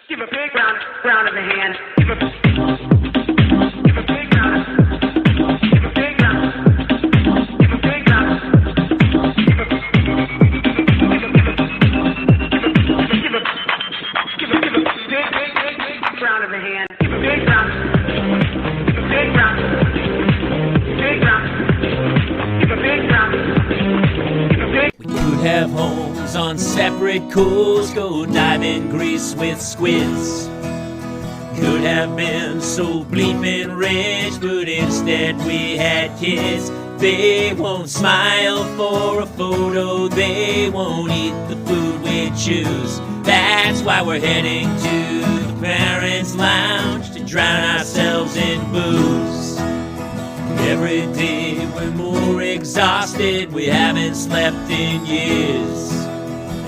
Give a big round of the hand. Give a big round. Give a big round. Give a big round. Give a big round. Give a big round of the hand. Give a big round. Give a big round. Big round. Give a big round. Give a big. We could have homes on separate coasts, go dive in Greece with squids. Could have been so bleeping rich, but instead we had kids. They won't smile for a photo, they won't eat the food we choose. That's why we're heading to the parents' lounge to drown ourselves in booze. Every day we're more exhausted, we haven't slept in years.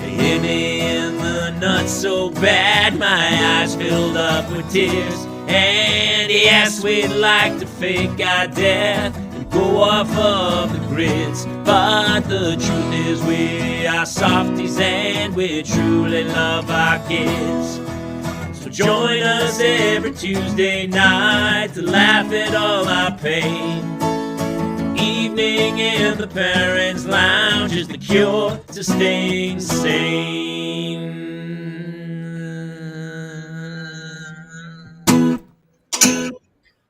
They hit me in the nuts so bad, my eyes filled up with tears. And yes, we'd like to fake our death and go off of the grids, but the truth is we are softies and we truly love our kids. So join us every Tuesday night to laugh at all our pain. Evening in the parents' lounge is the cure to staying sane.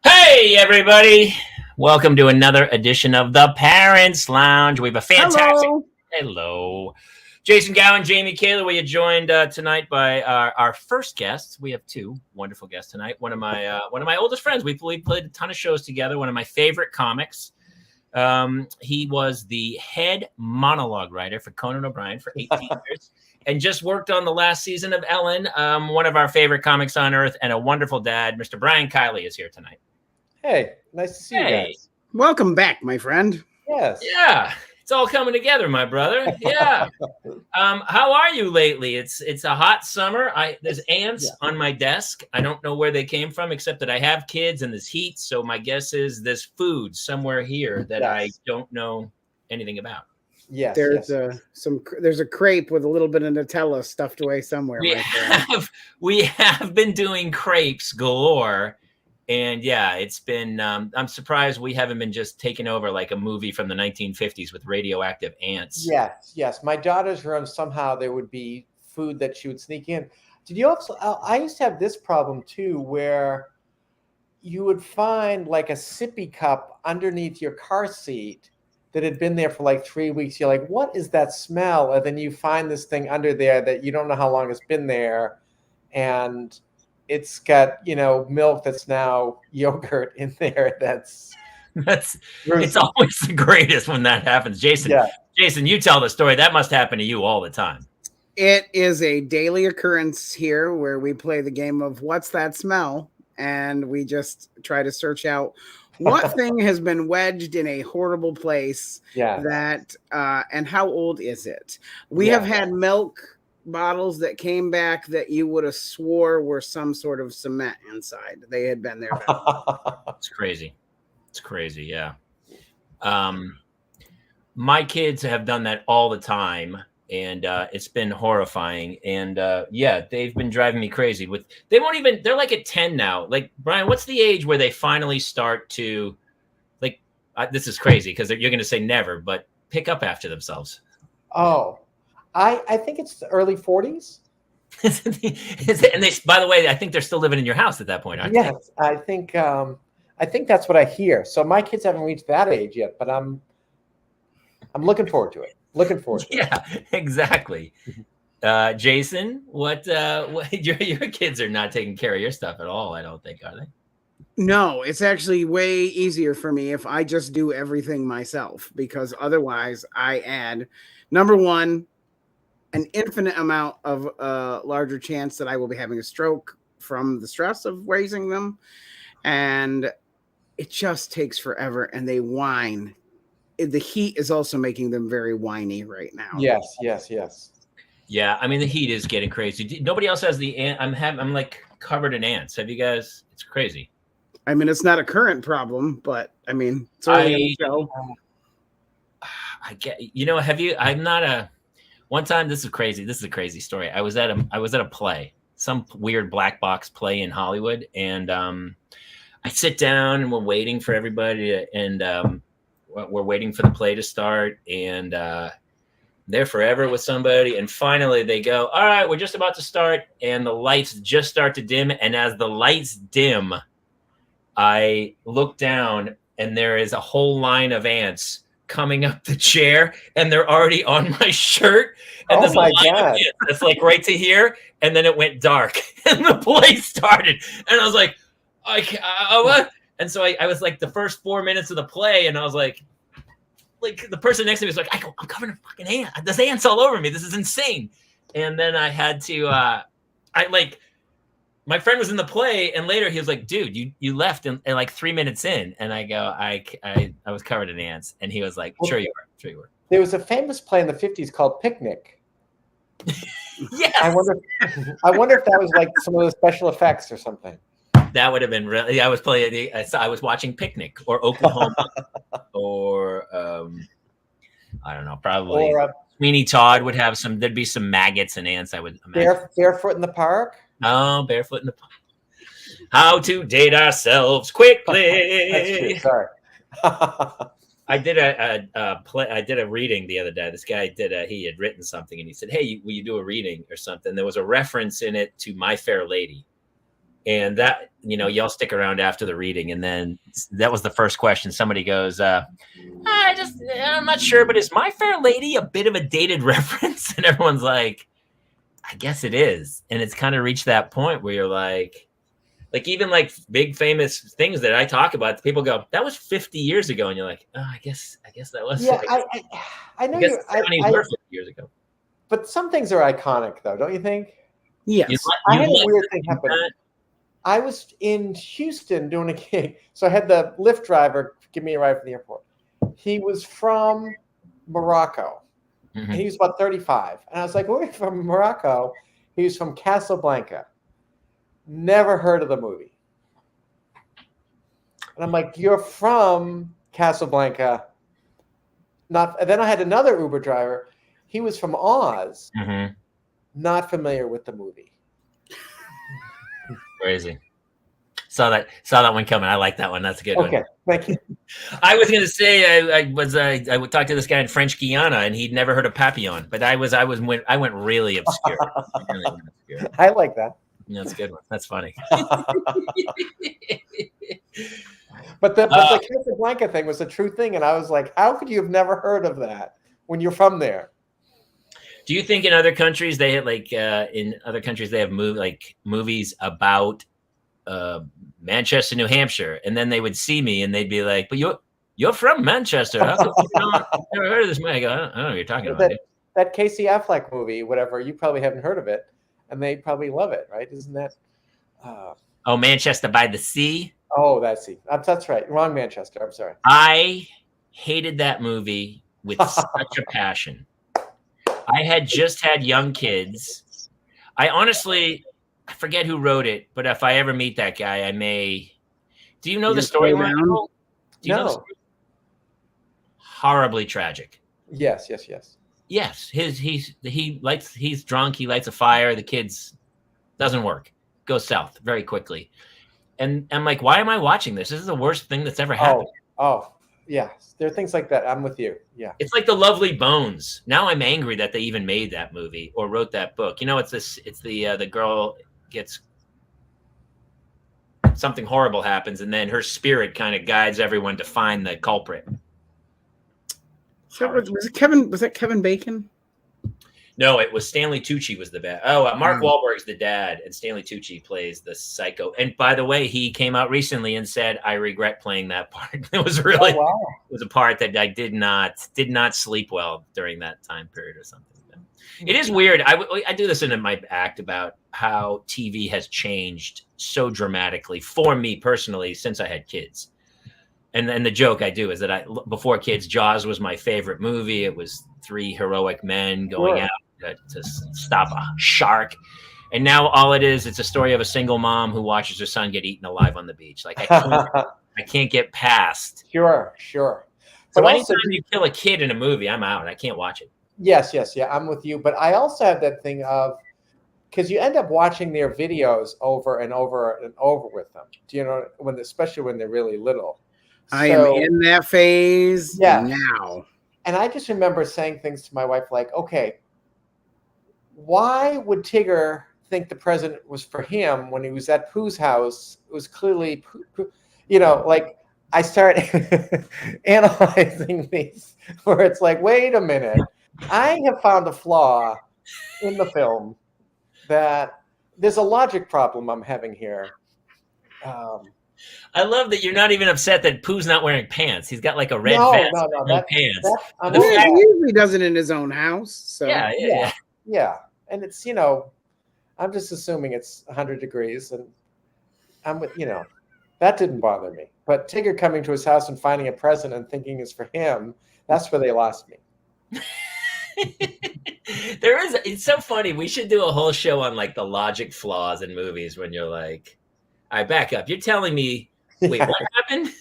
Hey everybody, welcome to another edition of the Parents' Lounge. We have a fantastic hello. Jason Gowan, Jamie Kaler. We are joined tonight by our first guests. We have two wonderful guests tonight. One of my oldest friends. We played a ton of shows together. One of my favorite comics. He was the head monologue writer for Conan O'Brien for 18 years, and just worked on the last season of Ellen. One of our favorite comics on earth, and a wonderful dad. Mr. Brian Kiley is here tonight. Hey, nice to see you guys. Welcome back, my friend. Yes. Yeah. It's all coming together, my brother. Yeah. How are you lately? It's a hot summer. There's ants on my desk. I don't know where they came from, except that I have kids and there's heat. So my guess is there's food somewhere here that I don't know anything about. Yes. There's a crepe with a little bit of Nutella stuffed away somewhere. We have been doing crepes galore. And yeah, it's been, I'm surprised we haven't been just taken over like a movie from the 1950s with radioactive ants. Yes. My daughter's room, somehow there would be food that she would sneak in. Did you also, I used to have this problem too, where you would find like a sippy cup underneath your car seat that had been there for like 3 weeks. You're like, what is that smell? And then you find this thing under there that you don't know how long it's been there. And it's got, milk that's now yogurt in there. That's it's always the greatest when that happens. Jason, you tell the story. That must happen to you all the time. It is a daily occurrence here where we play the game of What's That Smell? And we just try to search out what thing has been wedged in a horrible place that, and how old is it? We have had milk bottles that came back that you would have swore were some sort of cement inside. They had been there. It's crazy. Yeah. My kids have done that all the time, and it's been horrifying. And they've been driving me crazy they're like at 10 now. Like, Brian, what's the age where they finally start to this is crazy because you're going to say never, but pick up after themselves? Oh, I think it's the early 40s. And they, by the way, I think they're still living in your house at that point, aren't they? Yes, I think that's what I hear. So my kids haven't reached that age yet, but I'm looking forward to it. Yeah, exactly. Jason, what your kids are not taking care of your stuff at all, I don't think, are they? No, it's actually way easier for me if I just do everything myself, because otherwise I add, number one, an infinite amount of larger chance that I will be having a stroke from the stress of raising them. And it just takes forever, and they whine. The heat is also making them very whiny right now. Yes. Yeah, I mean, the heat is getting crazy. Nobody else has the ant. I'm like covered in ants. Have you guys? It's crazy. I mean, it's not a current problem, but I mean, it's early in the show. I get, have you, I'm not a, one time, this is crazy. This is a crazy story. I was at a play, some weird black box play in Hollywood, and I sit down and we're waiting for everybody, and we're waiting for the play to start, and there forever with somebody, and finally they go, all right, we're just about to start, and the lights just start to dim, and as the lights dim, I look down, and there is a whole line of ants coming up the chair, and they're already on my shirt, and there's a line of ants that's like right to here, and then it went dark, and the play started, and I was like, what? And so I was like the first 4 minutes of the play, and I was like the person next to me was like, I'm covered in fucking ants. There's ants all over me. This is insane. And then I had to, my friend was in the play, and later he was like, dude, you left in like 3 minutes in. And I go, I was covered in ants. And he was like, sure you were. There was a famous play in the 50s called Picnic. Yes. I wonder if that was like some of the special effects or something. That would have been really. I was watching Picnic or Oklahoma or I don't know, probably or, Sweeney Todd would have some. There'd be some maggots and ants. I would imagine. Barefoot in the Park. Oh, Barefoot in the Park. How to date ourselves quickly. That's true. Sorry. I did a reading the other day. This guy he had written something, and he said, "Hey, will you do a reading or something?" There was a reference in it to My Fair Lady. And that, y'all stick around after the reading. And then that was the first question. Somebody goes, I'm not sure, but is My Fair Lady a bit of a dated reference? And everyone's like, I guess it is. And it's kind of reached that point where you're like even like big famous things that I talk about, people go, that was 50 years ago. And you're like, oh, I guess that was. Yeah, I know you. 50 years ago. But some things are iconic, though, don't you think? Yes. I had a weird thing happen. I was in Houston doing a gig, so I had the Lyft driver give me a ride from the airport. He was from Morocco, and he was about 35. And I was like, "We're from Morocco." He was from Casablanca. Never heard of the movie. And I'm like, "You're from Casablanca?" Not. And then I had another Uber driver. He was from Oz. Not familiar with the movie. Crazy. Saw that one coming. I like that one. That's a good one. Okay, thank you. I was going to say I would talk to this guy in French Guiana, and he'd never heard of Papillon, but I went really obscure. I like that. Yeah, that's a good one. That's funny. But the Casablanca thing was a true thing, and I was like, how could you have never heard of that when you're from there? Do you think in other countries they have movies about Manchester, New Hampshire, and then they would see me and they'd be like, "But you're from Manchester? How come I've never heard of this movie?" I go, "I don't know what you're talking about." That Casey Affleck movie, whatever, you probably haven't heard of it, and they probably love it, right? Isn't that? Manchester by the Sea. Oh, that's right. Wrong Manchester. I'm sorry. I hated that movie with such a passion. I had just had young kids. I forget who wrote it, but if I ever meet that guy, I may. Do you know the story? Do you know the story? Horribly tragic. Yes. Yes, he's drunk. He lights a fire. The kids doesn't work. Goes south very quickly. And I'm like, why am I watching this? This is the worst thing that's ever happened. Oh, yeah. There are things like that. I'm with you. Yeah. It's like The Lovely Bones. Now I'm angry that they even made that movie or wrote that book. It's the girl gets something horrible happens, and then her spirit kind of guides everyone to find the culprit. So was that Kevin Bacon? No, it was Stanley Tucci was the bad. Mark Wahlberg's the dad, and Stanley Tucci plays the psycho. And by the way, he came out recently and said, "I regret playing that part." It was really, it was a part that I did not sleep well during that time period or something. It is weird. I do this in my act about how TV has changed so dramatically for me personally since I had kids. And the joke I do is that before kids, Jaws was my favorite movie. It was three heroic men going out to stop a shark. And now all it is, it's a story of a single mom who watches her son get eaten alive on the beach. Like I can't get past. Sure. So But anytime you kill a kid in a movie, I'm out. I can't watch it. Yes. Yeah, I'm with you. But I also have that thing of because you end up watching their videos over and over and over with them. Do you know especially when they're really little? I am in that phase now. And I just remember saying things to my wife like, okay, why would Tigger think the present was for him when he was at Pooh's house? It was clearly, like I start analyzing these where it's like, wait a minute, I have found a flaw in the film that there's a logic problem I'm having here. I love that you're not even upset that Pooh's not wearing pants. He's got like a red vest and pants. He usually does it in his own house. So yeah. And it's, I'm just assuming it's 100 degrees, and that didn't bother me. But Tigger coming to his house and finding a present and thinking it's for him, that's where they lost me. It's so funny. We should do a whole show on like the logic flaws in movies when you're like, all right, back up. You're telling me, wait, what happened?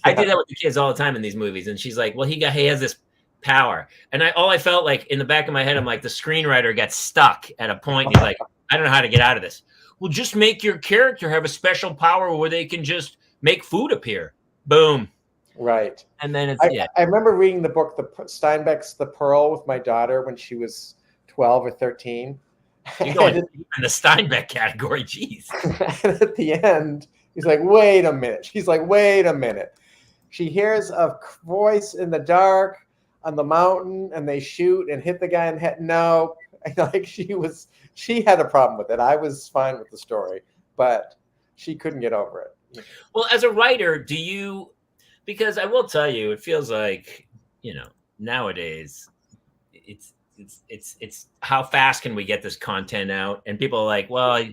I do that with the kids all the time in these movies. And she's like, well, he has this power. And all I felt like in the back of my head, I'm like, the screenwriter got stuck at a point. And he's like, I don't know how to get out of this. Well, just make your character have a special power where they can just make food appear. Boom. Right. And then I remember reading the book, Steinbeck's The Pearl, with my daughter when she was 12 or 13. You're going in the Steinbeck category, jeez. And at the end, he's like, wait a minute. She's like, wait a minute. She hears a voice in the dark on the mountain, and they shoot and hit the guy in the head. No, like she had a problem with it. I was fine with the story, but she couldn't get over it. Well, as a writer, because I will tell you, it feels like, nowadays it's how fast can we get this content out? And people are like, well,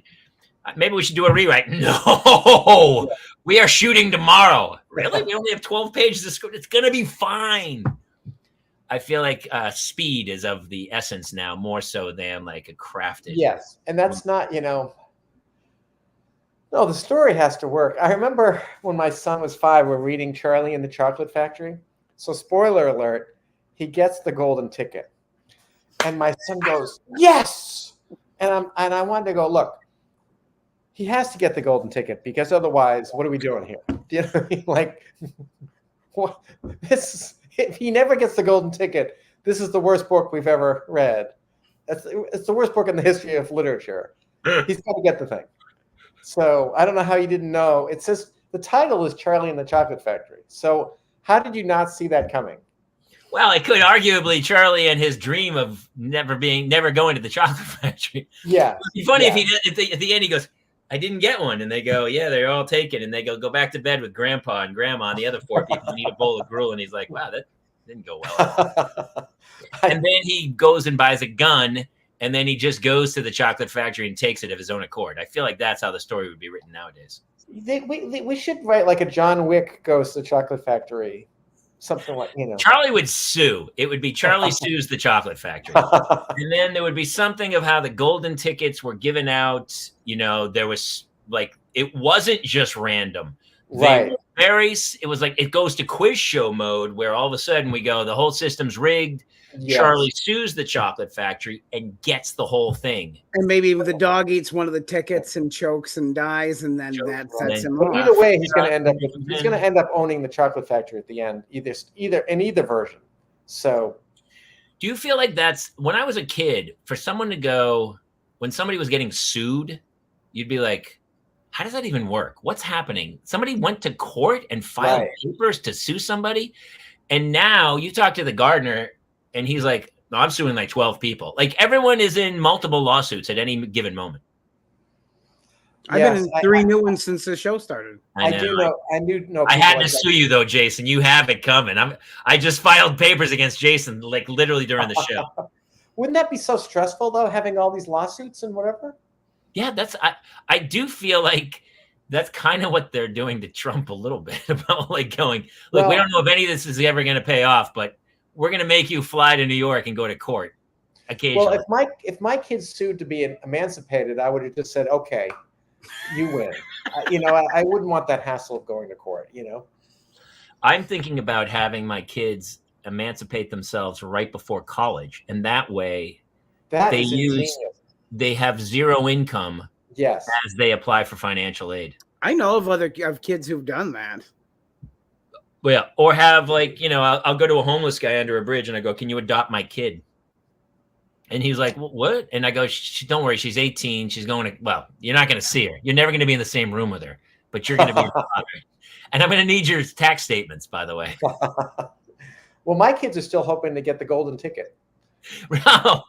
maybe we should do a rewrite. No, we are shooting tomorrow. Really? We only have 12 pages of script. It's going to be fine. I feel like speed is of the essence now, more so than like a crafted. Yes. And that's not, no, the story has to work. I remember when my son was 5, we're reading Charlie and the Chocolate Factory. So spoiler alert, he gets the golden ticket. And my son goes, yes. And I wanted to go, look, he has to get the golden ticket because otherwise, what are we doing here? Do you know what I mean? Like, what, if he never gets the golden ticket, this is the worst book we've ever read. It's the worst book in the history of literature. He's got to get the thing. So I don't know how you didn't know. It says the title is Charlie and the Chocolate Factory. So how did you not see that coming? Well, it could arguably Charlie and his dream of never going to the chocolate factory. Yeah. It'd be funny if at the end he goes, I didn't get one. And they go, yeah, they're all taken. And they go back to bed with grandpa and grandma and the other 4 people and eat a bowl of gruel. And he's like, wow, that didn't go well. And then he goes and buys a gun. And then he just goes to the chocolate factory and takes it of his own accord. I feel like that's how the story would be written nowadays. We should write like a John Wick goes to the chocolate factory. Something like, Charlie would sue. It would be Charlie sues the chocolate factory. And then there would be something of how the golden tickets were given out. There was like, it wasn't just random. Right. It was like, it goes to quiz show mode where all of a sudden we go, the whole system's rigged. Yes. Charlie sues the chocolate factory and gets the whole thing. And maybe the dog eats one of the tickets and chokes and dies, and then that sets him off. Either way, he's going to end up owning the chocolate factory at the end, either version. So, do you feel like that's when I was a kid? For someone to go when somebody was getting sued, you'd be like, how does that even work? What's happening? Somebody went to court and filed papers to sue somebody, and now you talk to the gardener. And he's like, no, I'm suing like 12 people. Like everyone is in multiple lawsuits at any given moment. I've been in 3 new ones since the show started. I do know. I had to sue you though, Jason. You have it coming. I just filed papers against Jason, like literally during the show. Wouldn't that be so stressful though, having all these lawsuits and whatever? Yeah, I do feel like that's kind of what they're doing to Trump a little bit about like going, look, we don't know if any of this is ever going to pay off, but we're going to make you fly to New York and go to court occasionally. Well, if my kids sued to be emancipated, I would have just said, okay, you win. I wouldn't want that hassle of going to court, I'm thinking about having my kids emancipate themselves right before college. And that way they have zero income Yes. as they apply for financial aid. I know of kids who've done that. Well, or have like, I'll go to a homeless guy under a bridge and I go, "Can you adopt my kid?" And he's like, "What?" And I go, "Don't worry, she's 18. She's going to, well, you're not going to see her. You're never going to be in the same room with her, but you're going to be her father. And I'm going to need your tax statements, by the way." Well, my kids are still hoping to get the golden ticket. Oh,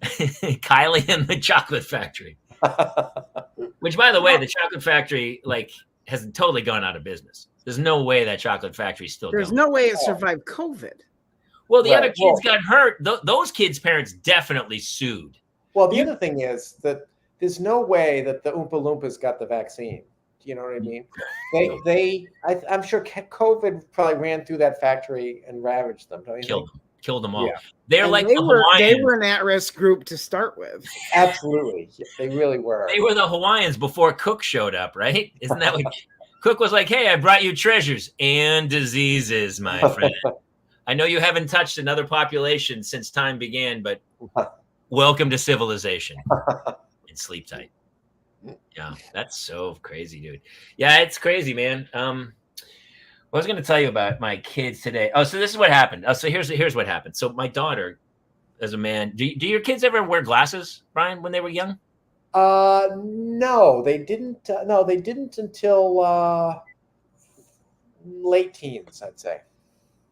Kylie and the Chocolate Factory. Which, by the way, the Chocolate Factory has totally gone out of business. There's no way that Chocolate Factory is still There's going. no way it survived COVID. Well, the Right. other kids got hurt. Those kids' parents definitely sued. Well, the other thing is that there's no way that the Oompa Loompas got the vaccine. Do you know what I mean? I'm sure COVID probably ran through that factory and ravaged them. Don't you think? Killed them all. Yeah. They're And like they the were Hawaiians. an at-risk group to start with. Absolutely, they really were. They were the Hawaiians before Cook showed up, right? Isn't that what Cook was like? "Hey, I brought you treasures and diseases, my friend. I know you haven't touched another population since time began, but welcome to civilization and sleep tight." Yeah, that's so crazy, dude. Yeah, it's crazy, man. I was going to tell you about my kids today. Oh, so this is what happened. So here's what happened. So my daughter, as a man, do your kids ever wear glasses, Brian, when they were young? No, they didn't. No, they didn't until late teens, I'd say.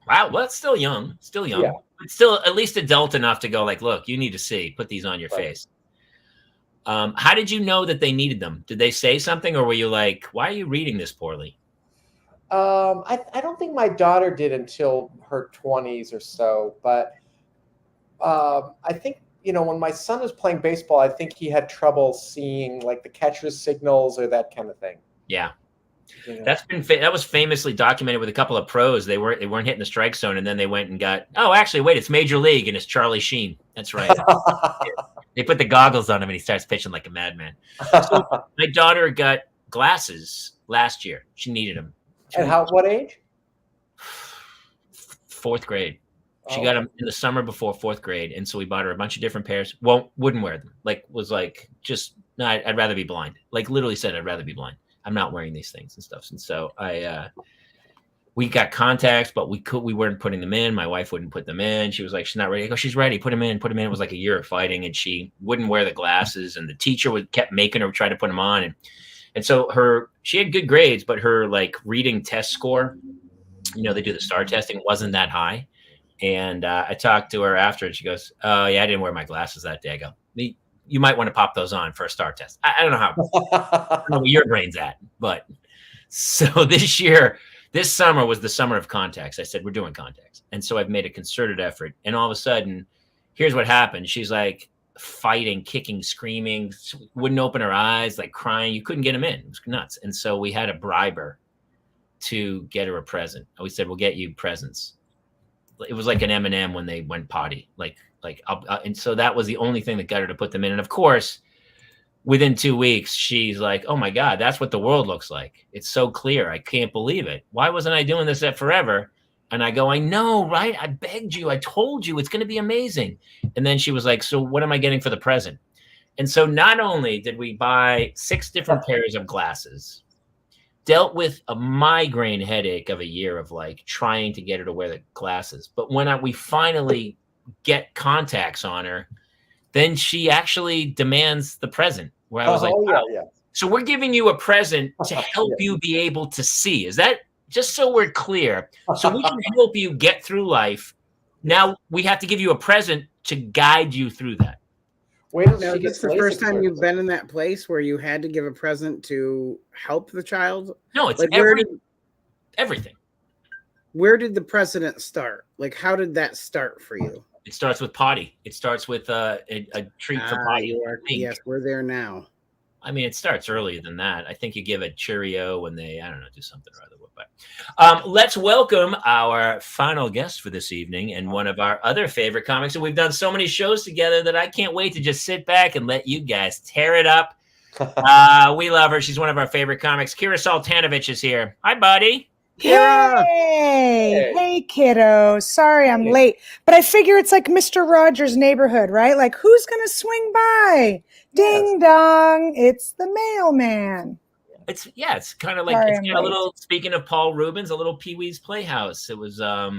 Wow, well, it's still young. Still young. Yeah. But still at least adult enough to go like, "Look, you need to see. Put these on your Right. face." How did you know that they needed them? Did they say something, or were you like, "Why are you reading this poorly?" I don't think my daughter did until her 20s or so, but I think, when my son was playing baseball, I think he had trouble seeing like the catcher's signals or that kind of thing. Yeah. You know? That was famously documented with a couple of pros. They weren't hitting the strike zone, and then they went and got, "Oh, actually, wait, it's Major League, and it's Charlie Sheen." That's right. They put the goggles on him, and he starts pitching like a madman. So my daughter got glasses last year. She needed them. And what age? 4th grade. She Oh. got them in the summer before 4th grade, and so we bought her a bunch of different pairs. Wouldn't wear them. No, I'd rather be blind. Like literally said, "I'd rather be blind. I'm not wearing these things and stuff." And so we got contacts, but we weren't putting them in. My wife wouldn't put them in. She was like, "She's not ready." I go, "She's ready. Put them in. Put them in." It was like a year of fighting, and she wouldn't wear the glasses, and the teacher kept making her try to put them on, and so she had good grades, but her reading test score, they do the STAR testing, wasn't that high. And I talked to her after, and she goes, "Oh yeah, I didn't wear my glasses that day." I go, "You might want to pop those on for a STAR test." I don't know how. I don't know where your brain's at, but so this summer was the summer of contacts. I said, "We're doing contacts," and so I've made a concerted effort. And all of a sudden, here's what happened. She's like fighting, kicking, screaming, wouldn't open her eyes, like crying. You couldn't get them in. It was nuts. And so we had to bribe her to get her a present. We said, "We'll get you presents." It was like an M&M when they went potty. And so that was the only thing that got her to put them in. And of course, within 2 weeks, she's like, "Oh my God, that's what the world looks like. It's so clear. I can't believe it. Why wasn't I doing this at forever?" And I go, "I know, right? I begged you. I told you it's going to be amazing." And then she was like, "So what am I getting for the present?" And so not only did we buy 6 different pairs of glasses, dealt with a migraine headache of a year of trying to get her to wear the glasses, but when we finally get contacts on her, then she actually demands the present, where I was like, "Wow. Yeah. So we're giving you a present to help you be able to see." Is that just so we're clear? So we can help you get through life. Now we have to give you a present to guide you through that. Wait till Now, she is gets this the first LASIK time you've surgery. been in that place where you had to give a present to help the child? No, it's everything. Where did the precedent start? How did that start for you? It starts with potty. It starts with a treat for potty. Yes, we're there now. I mean, it starts earlier than that. I think you give a Cheerio when they, I don't know, do something or other. But let's welcome our final guest for this evening and one of our other favorite comics. And we've done so many shows together that I can't wait to just sit back and let you guys tear it up. We love her. She's one of our favorite comics. Kira Soltanovich is here. Hi, buddy. Kira. Hey, kiddo. Sorry I'm Hey. late, but I figure it's like Mr. Rogers' neighborhood, right? Like, who's gonna swing by? Ding dong, it's the mailman. It's kind of like Sorry, it's I'm got a late. little. Speaking of Paul Rubens, a little Pee Wee's Playhouse. It was a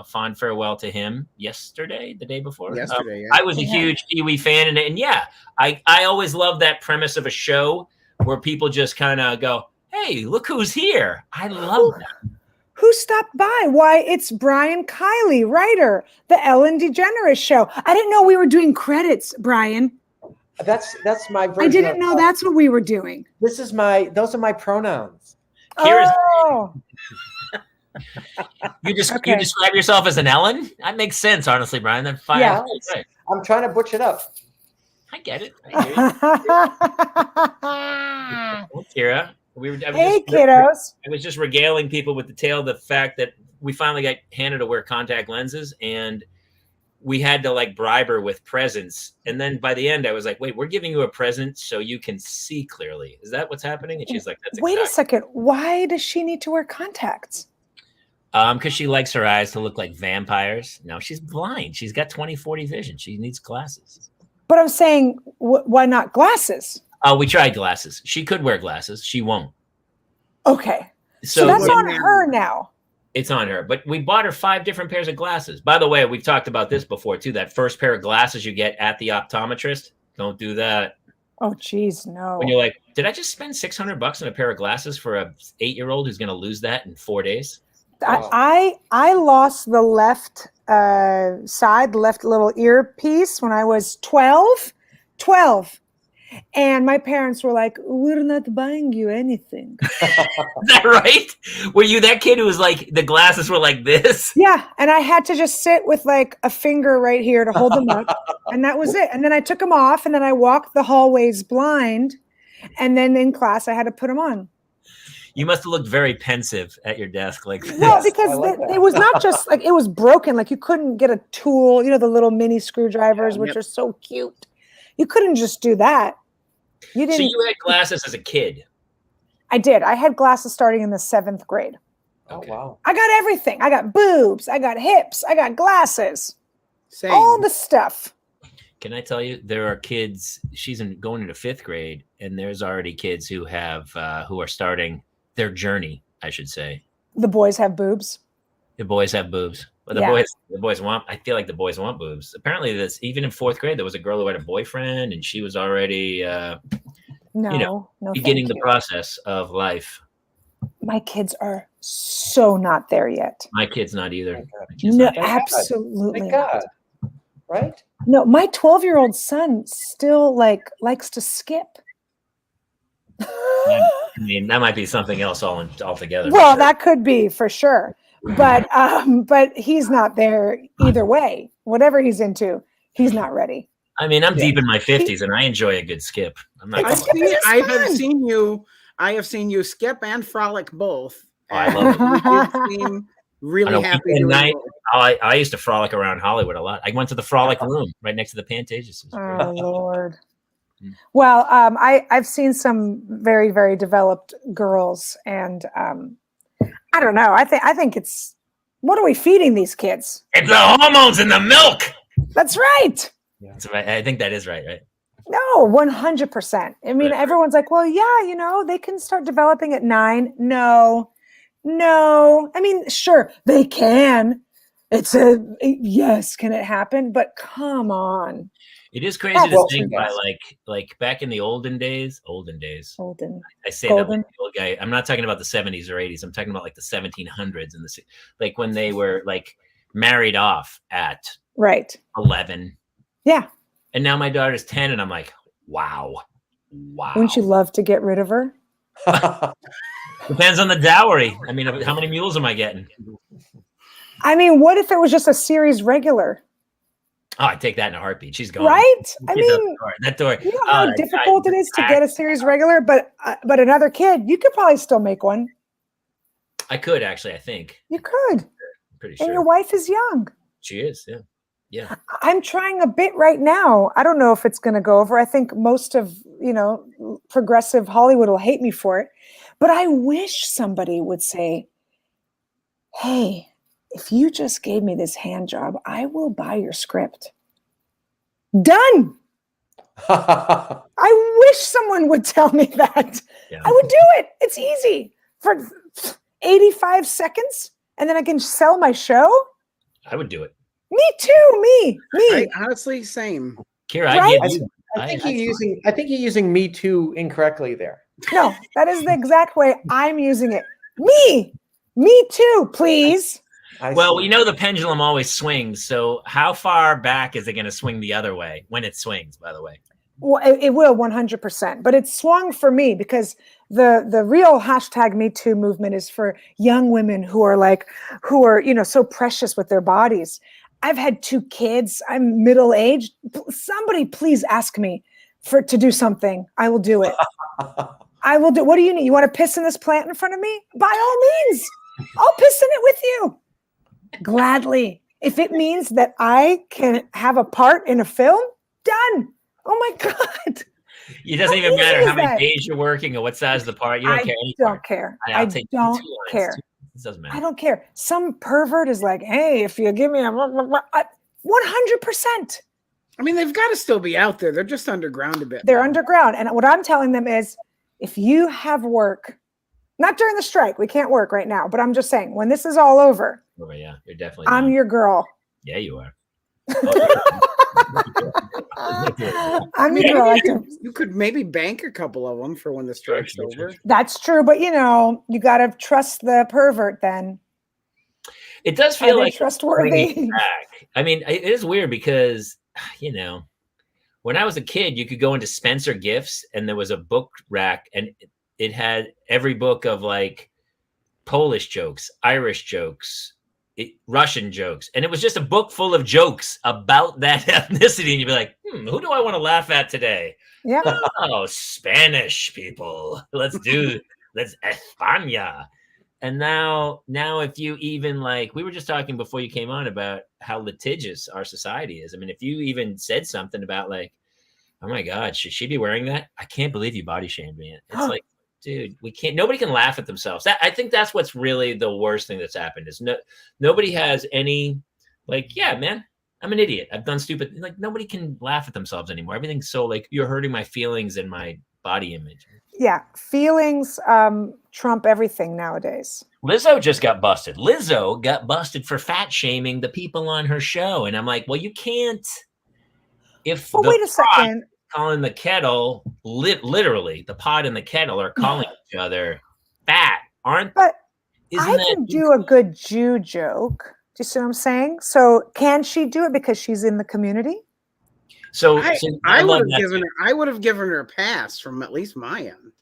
fond farewell to him yesterday, the day before. Yesterday, yeah. I was a huge Pee Wee fan, and I always love that premise of a show where people just kind of go, "Hey, look who's here!" I love that. Who stopped by? Why, it's Brian Kiley, writer, the Ellen DeGeneres Show. I didn't know we were doing credits, Brian. That's my version. I didn't know that's what we were doing. Those are my pronouns. Kira's- Oh, You Okay. describe yourself as an Ellen? That makes sense, honestly, Brian. That's fine. Yeah. Right. I'm trying to butch it up. I get it. I hear you. Well, Kira, hey, kiddos. I was just regaling people with the tale of the fact that we finally got Hannah to wear contact lenses, and we had to like bribe her with presents. And then by the end, I was like, "Wait, we're giving you a present so you can see clearly. Is that what's happening?" And she's like, "That's Wait a exactly." second. Why does she need to wear contacts? Because she likes her eyes to look like vampires. No, she's blind. She's got 20/40 vision. She needs glasses. But I'm saying, why not glasses? Oh, we tried glasses. She could wear glasses. She won't. Okay. So So that's when- on her now. It's on her, but we bought her 5 different pairs of glasses. By the way, we've talked about this before too. That first pair of glasses you get at the optometrist, don't do that. Oh, geez, no. When you're like, did I just spend $600 on a pair of glasses for a 8-year-old who's going to lose that in 4 days? I lost the left side, left little earpiece when I was 12. And my parents were like, we're not buying you anything. Is that right? Were you that kid who was like, the glasses were like this? Yeah. And I had to just sit with like a finger right here to hold them up. And that was it. And then I took them off, and then I walked the hallways blind. And then in class, I had to put them on. You must have looked very pensive at your desk like this. Well, because I like that. it was not just like it was broken. Like you couldn't get a tool, the little mini screwdrivers, which are so cute. You couldn't just do that. You So didn't. you had glasses as a kid. I did. I had glasses starting in the 7th grade. Okay. Oh, wow. I got everything. I got boobs. I got hips. I got glasses. Same. All the stuff. Can I tell you, there are kids, going into 5th grade, and there's already kids who are starting their journey, I should say. The boys have boobs. The boys have boobs. But the boys I feel like the boys want boobs. Apparently even in 4th grade, there was a girl who had a boyfriend, and she was already No, beginning thank the you. process of life. My kids are so not there yet. My kid's not either. Thank God. My kid's No, not either. absolutely Thank not. God. Right? No, my 12-year-old son still likes to skip. I mean, that might be something else altogether. Well, that could be for sure. But he's not there either way. Whatever he's into, he's not ready. I mean, I'm deep in my 50s, and I enjoy a good skip. I'm not. I have seen you skip and frolic both. Oh, I love it. You did seem really On a happy. weekend doing night, both. I used to frolic around Hollywood a lot. I went to the Frolic Room right next to the Pantages. It was great. Oh Lord. Well, I've seen some very, very developed girls, and I don't know. I think it's, what are we feeding these kids? It's the hormones in the milk. That's right. That's right. I think that is right. No, 100%. I mean, Right. everyone's like, well, yeah, they can start developing at 9. No. I mean, sure, they can. Yes, can it happen? But come on. It is crazy Yeah, to well, think by yes. like back in the olden days. Golden. I say that like Golden. the old guy. I'm not talking about the 70s or 80s. I'm talking about like the 1700s and like when they were like married off at Right. 11. Yeah. And now my daughter's 10, and I'm like, wow. Wouldn't you love to get rid of her? Depends on the dowry. I mean, how many mules am I getting? I mean, what if it was just a series regular? Oh, I take that in a heartbeat. She's gone. Right? I Get out mean, that door. you know how difficult it is to get a series regular, but another kid, you could probably still make one. I could actually. I think. You could. I'm pretty And your sure wife is young. she is. Yeah. Yeah. I'm trying a bit right now. I don't know if it's going to go over. I think most of, progressive Hollywood will hate me for it. But I wish somebody would say, hey, if you just gave me this hand job, I will buy your script. Done. I wish someone would tell me that. Yeah. I would do it. It's easy for 85 seconds, and then I can sell my show. I would do it. Me too. Me. I, honestly, same. Kira, Right? I think you're using "me too" incorrectly there. No, that is the exact way I'm using it. Me too, please. Well, see. we know the pendulum always swings. So how far back is it going to swing the other way when it swings, by the way? Well, it will 100%, but it swung for me because the real hashtag Me Too movement is for young women who are, you know, so precious with their bodies. I've had 2 kids. I'm middle-aged. Somebody please ask me to do something. I will do it. I will do. What do you need? You want to piss in this plant in front of me? By all means, I'll piss in it with you. Gladly. If it means that I can have a part in a film, done. Oh my God. It doesn't even matter how many days you're working or what size of the part. You don't care. I don't care. I don't care. It doesn't matter. I don't care. Some pervert is like, hey, if you give me a 100%. I mean, they've got to still be out there. They're just underground a bit. They're underground. And what I'm telling them is, if you have work, not during the strike, we can't work right now, but I'm just saying, when this is all over, Oh, yeah, you're definitely. I'm your girl. Yeah, you are. I'm your girl. You could maybe bank a couple of them for when the strike's over. That's true, but you know, you got to trust the pervert then. It does feel like trustworthy. I mean, it is weird because, you know, when I was a kid, you could go into Spencer Gifts and there was a book rack and it had every book of like Polish jokes, Irish jokes, Russian jokes. And it was just a book full of jokes about that ethnicity. And you'd be like, who do I want to laugh at today? Yeah. Oh, Spanish people. Let's España. And now if you even like, we were just talking before you came on about how litigious our society is. I mean, if you even said something about like, oh my God, should she be wearing that? I can't believe you body shamed me. It's like, dude, nobody can laugh at themselves. I think that's what's really the worst thing that's happened is nobody has any like, yeah, man, I'm an idiot. I've done stupid. Like nobody can laugh at themselves anymore. Everything's so like, you're hurting my feelings and my body image. Yeah. Feelings trump everything nowadays. Lizzo just got busted. Lizzo got busted for fat shaming the people on her show. And I'm like, well, you can't. If wait a second. Calling the kettle, literally, the pot and the kettle are calling each other fat, aren't they? But I can do a good Jew joke. Do you see what I'm saying? So can she do it because she's in the community? So I would have given her a pass from at least my end.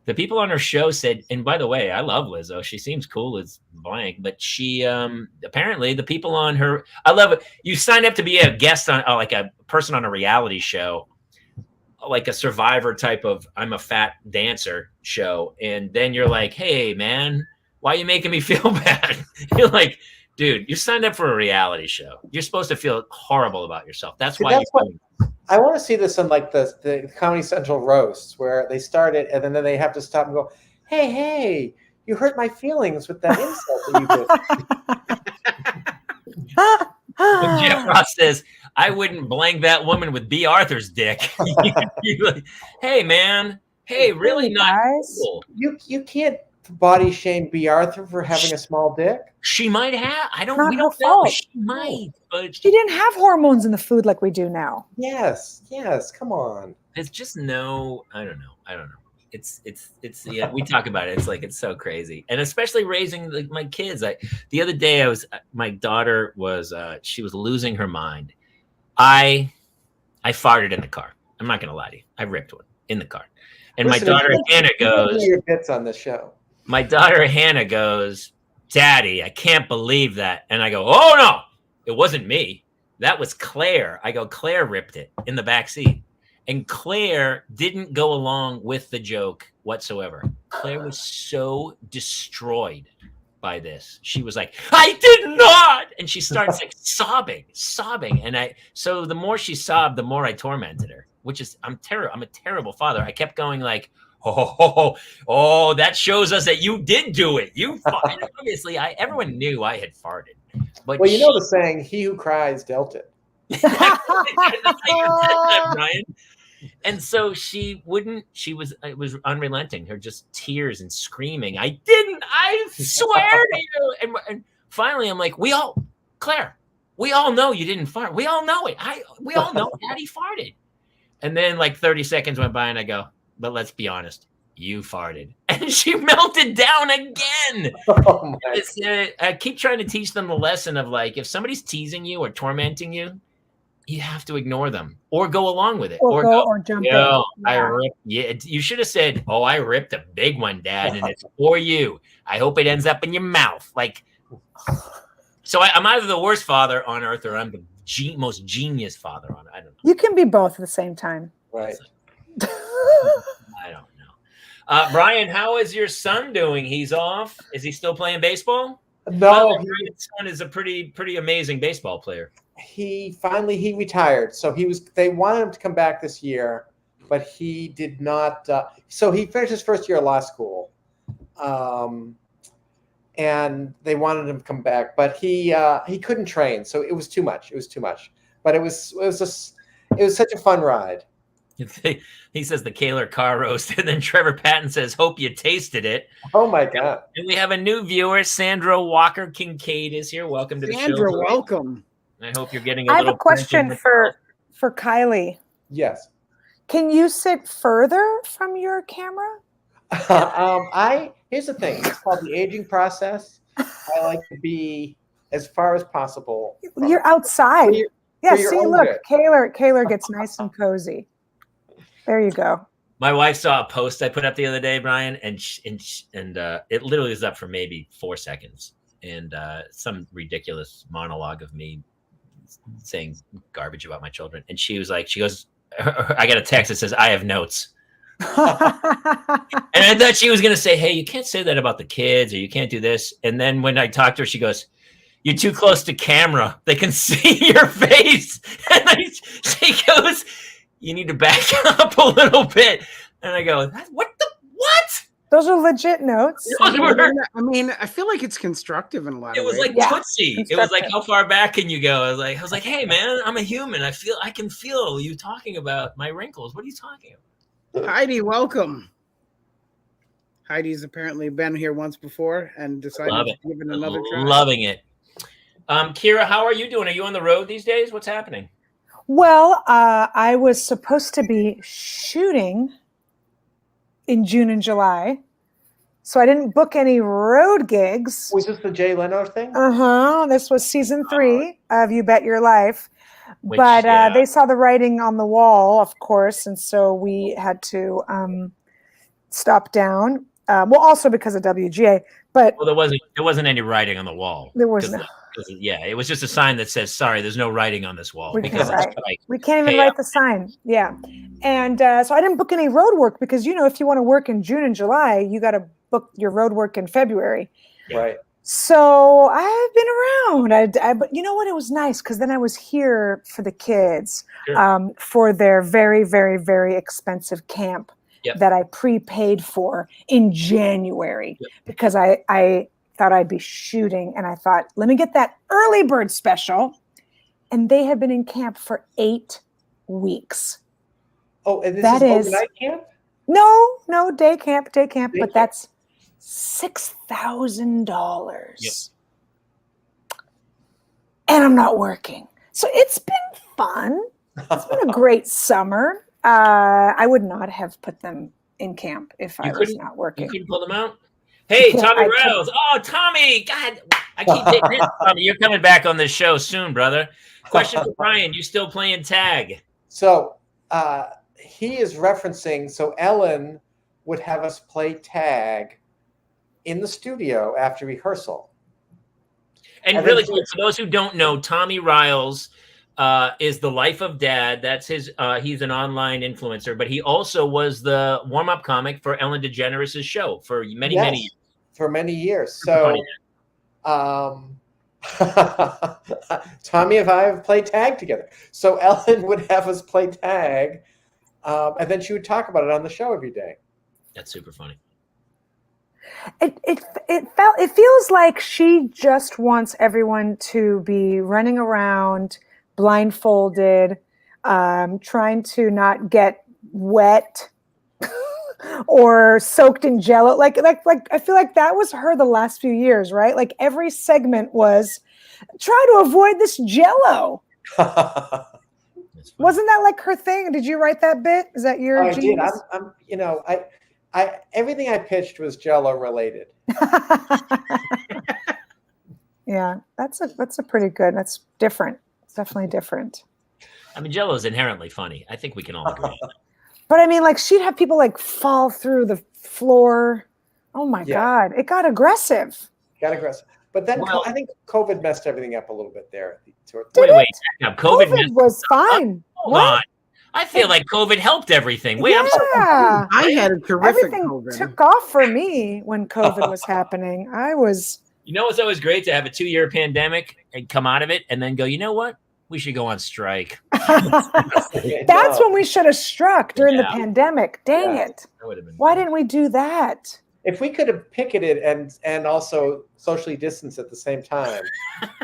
The people on her show said, and by the way, I love Lizzo. She seems cool as blank, but she apparently the people on her, I love it. You sign up to be a guest on like a person on a reality show, like a Survivor type of I'm a fat dancer show. And then you're like, hey, man, why are you making me feel bad? You're like, dude, you signed up for a reality show. You're supposed to feel horrible about yourself. That's why. I want to see this on like the Comedy Central roasts where they start it and then they have to stop and go, hey, you hurt my feelings with that insult that you did. When Jeff Ross says, I wouldn't blank that woman with B. Arthur's dick. You're like, hey, man. Hey, really not cool. You can't body shame B. Arthur for having a small dick. She might have. We don't know. She might, but she didn't have hormones in the food like we do now. Yes. Come on. It's just no. I don't know. It's yeah. We talk about it. It's like it's so crazy, and especially raising like my kids. The other day my daughter was she was losing her mind. I farted in the car. I'm not gonna lie to you. I ripped one in the car, and my daughter Hannah goes. Your bits on the show. My daughter Hannah goes, Daddy, I can't believe that. And I go, oh, no, it wasn't me. That was Claire. I go, Claire ripped it in the back seat. And Claire didn't go along with the joke whatsoever. Claire was so destroyed by this. She was like, I did not. And she starts like sobbing. And so the more she sobbed, the more I tormented her, which is, I'm a terrible father. I kept going like, Oh, that shows us that you did do it. You obviously, everyone knew I had farted. But Well, you know the saying, "He who cries dealt it." Brian. And so she wouldn't. It was unrelenting. Her just tears and screaming. I didn't. I swear to you. And finally, I'm like, Claire, we all know you didn't fart. We all know it. We all know Daddy farted. And then like 30 seconds went by, and I go, but let's be honest, you farted. And she melted down again. Oh I keep trying to teach them the lesson of like, if somebody's teasing you or tormenting you, you have to ignore them or go along with it. Or jump in. You should have said, "Oh, I ripped a big one, Dad, and it's for you. I hope it ends up in your mouth." Like, so I'm either the worst father on earth or I'm the most genius father on it. I don't know. You can be both at the same time. Right. I don't know. Brian, how is your son doing? He's off. Is he still playing baseball? No, his son is a pretty amazing baseball player. He retired. So they wanted him to come back this year, but he did not. So he finished his first year of law school, and they wanted him to come back, but he couldn't train. So it was too much. But it was such a fun ride. He says the Kaler car roast, and then Trevor Patton says, "Hope you tasted it." Oh my God! And we have a new viewer, Sandra Walker Kincaid, is here. Welcome to the show. Sandra, welcome. I hope you're getting I have a question for Kiley. Yes. Can you sit further from your camera? Here's the thing. It's called the aging process. I like to be as far as possible. You're outside. Yeah, see, look, good. Kaler gets nice and cozy. There you go. My wife saw a post I put up the other day, Brian, and it literally is up for maybe 4 seconds, and some ridiculous monologue of me saying garbage about my children. And she goes, I got a text that says, "I have notes." And I thought she was going to say, "Hey, you can't say that about the kids, or you can't do this." And then when I talked to her, she goes, "You're too close to camera. They can see your face." And she goes, "You need to back up a little bit." And I go, what? Those are legit notes. I mean, I feel like it's constructive in a lot of ways. It was like Tootsie. It was like, how far back can you go? I was like, hey man, I'm a human. I can feel you talking about my wrinkles. What are you talking about? Heidi, welcome. Heidi's apparently been here once before and decided to give it another try. Loving it. Kira, how are you doing? Are you on the road these days? What's happening? Well, I was supposed to be shooting in June and July, so I didn't book any road gigs. Was this the Jay Leno thing? This was season 3 of You Bet Your Life. But they saw the writing on the wall, of course, and so we had to stop down. Well, also because of WGA. But there wasn't any writing on the wall. There was no. It was just a sign that says, "Sorry, there's no writing on this wall." Because we can't even write the sign. Yeah. And so I didn't book any road work because, if you want to work in June and July, you got to book your road work in February. Right. So I've been around. But you know what? It was nice because then I was here for the kids for their very, very, very expensive camp that I prepaid for in January because I thought I'd be shooting, and I thought, let me get that early bird special. And they had been in camp for 8 weeks. Oh, and this is overnight camp? No, day camp, but that's $6,000. And I'm not working. So it's been fun. It's been a great summer. I would not have put them in camp if I was not working. You couldn't pull them out? Hey, Tommy Rouse. Oh, Tommy. God, I keep taking this. Tommy, you're coming back on this show soon, brother. Question for Brian. You still playing tag? So he is referencing, so Ellen would have us play tag in the studio after rehearsal. And really quick, for those who don't know, Tommy Riles is the life of dad. That's his. He's an online influencer, but he also was the warm-up comic for Ellen DeGeneres' show for many years. For many years. So, Tommy and I have played tag together. So Ellen would have us play tag, and then she would talk about it on the show every day. That's super funny. It feels like she just wants everyone to be running around blindfolded, trying to not get wet or soaked in jello. Like I feel like that was her the last few years, right? Like every segment was try to avoid this jello. Wasn't that like her thing? Did you write that bit? Is that your genius? I did. I everything I pitched was Jello related. Yeah, that's a pretty good. That's different. It's definitely different. I mean, Jello is inherently funny. I think we can all agree on that. But I mean, like she'd have people like fall through the floor. Oh my God, it got aggressive. But then I think COVID messed everything up a little bit there. Wait. Now, COVID was fine. Hold on. I feel like COVID helped everything. Wait, yeah. I had a terrific Everything COVID. took off for me when COVID was happening. I was. You know, it's always great to have a 2-year pandemic and come out of it and then go, you know what? We should go on strike. That's when we should have struck during the pandemic. Dang it. That would have been Why didn't we do that? If we could have picketed and also socially distanced at the same time,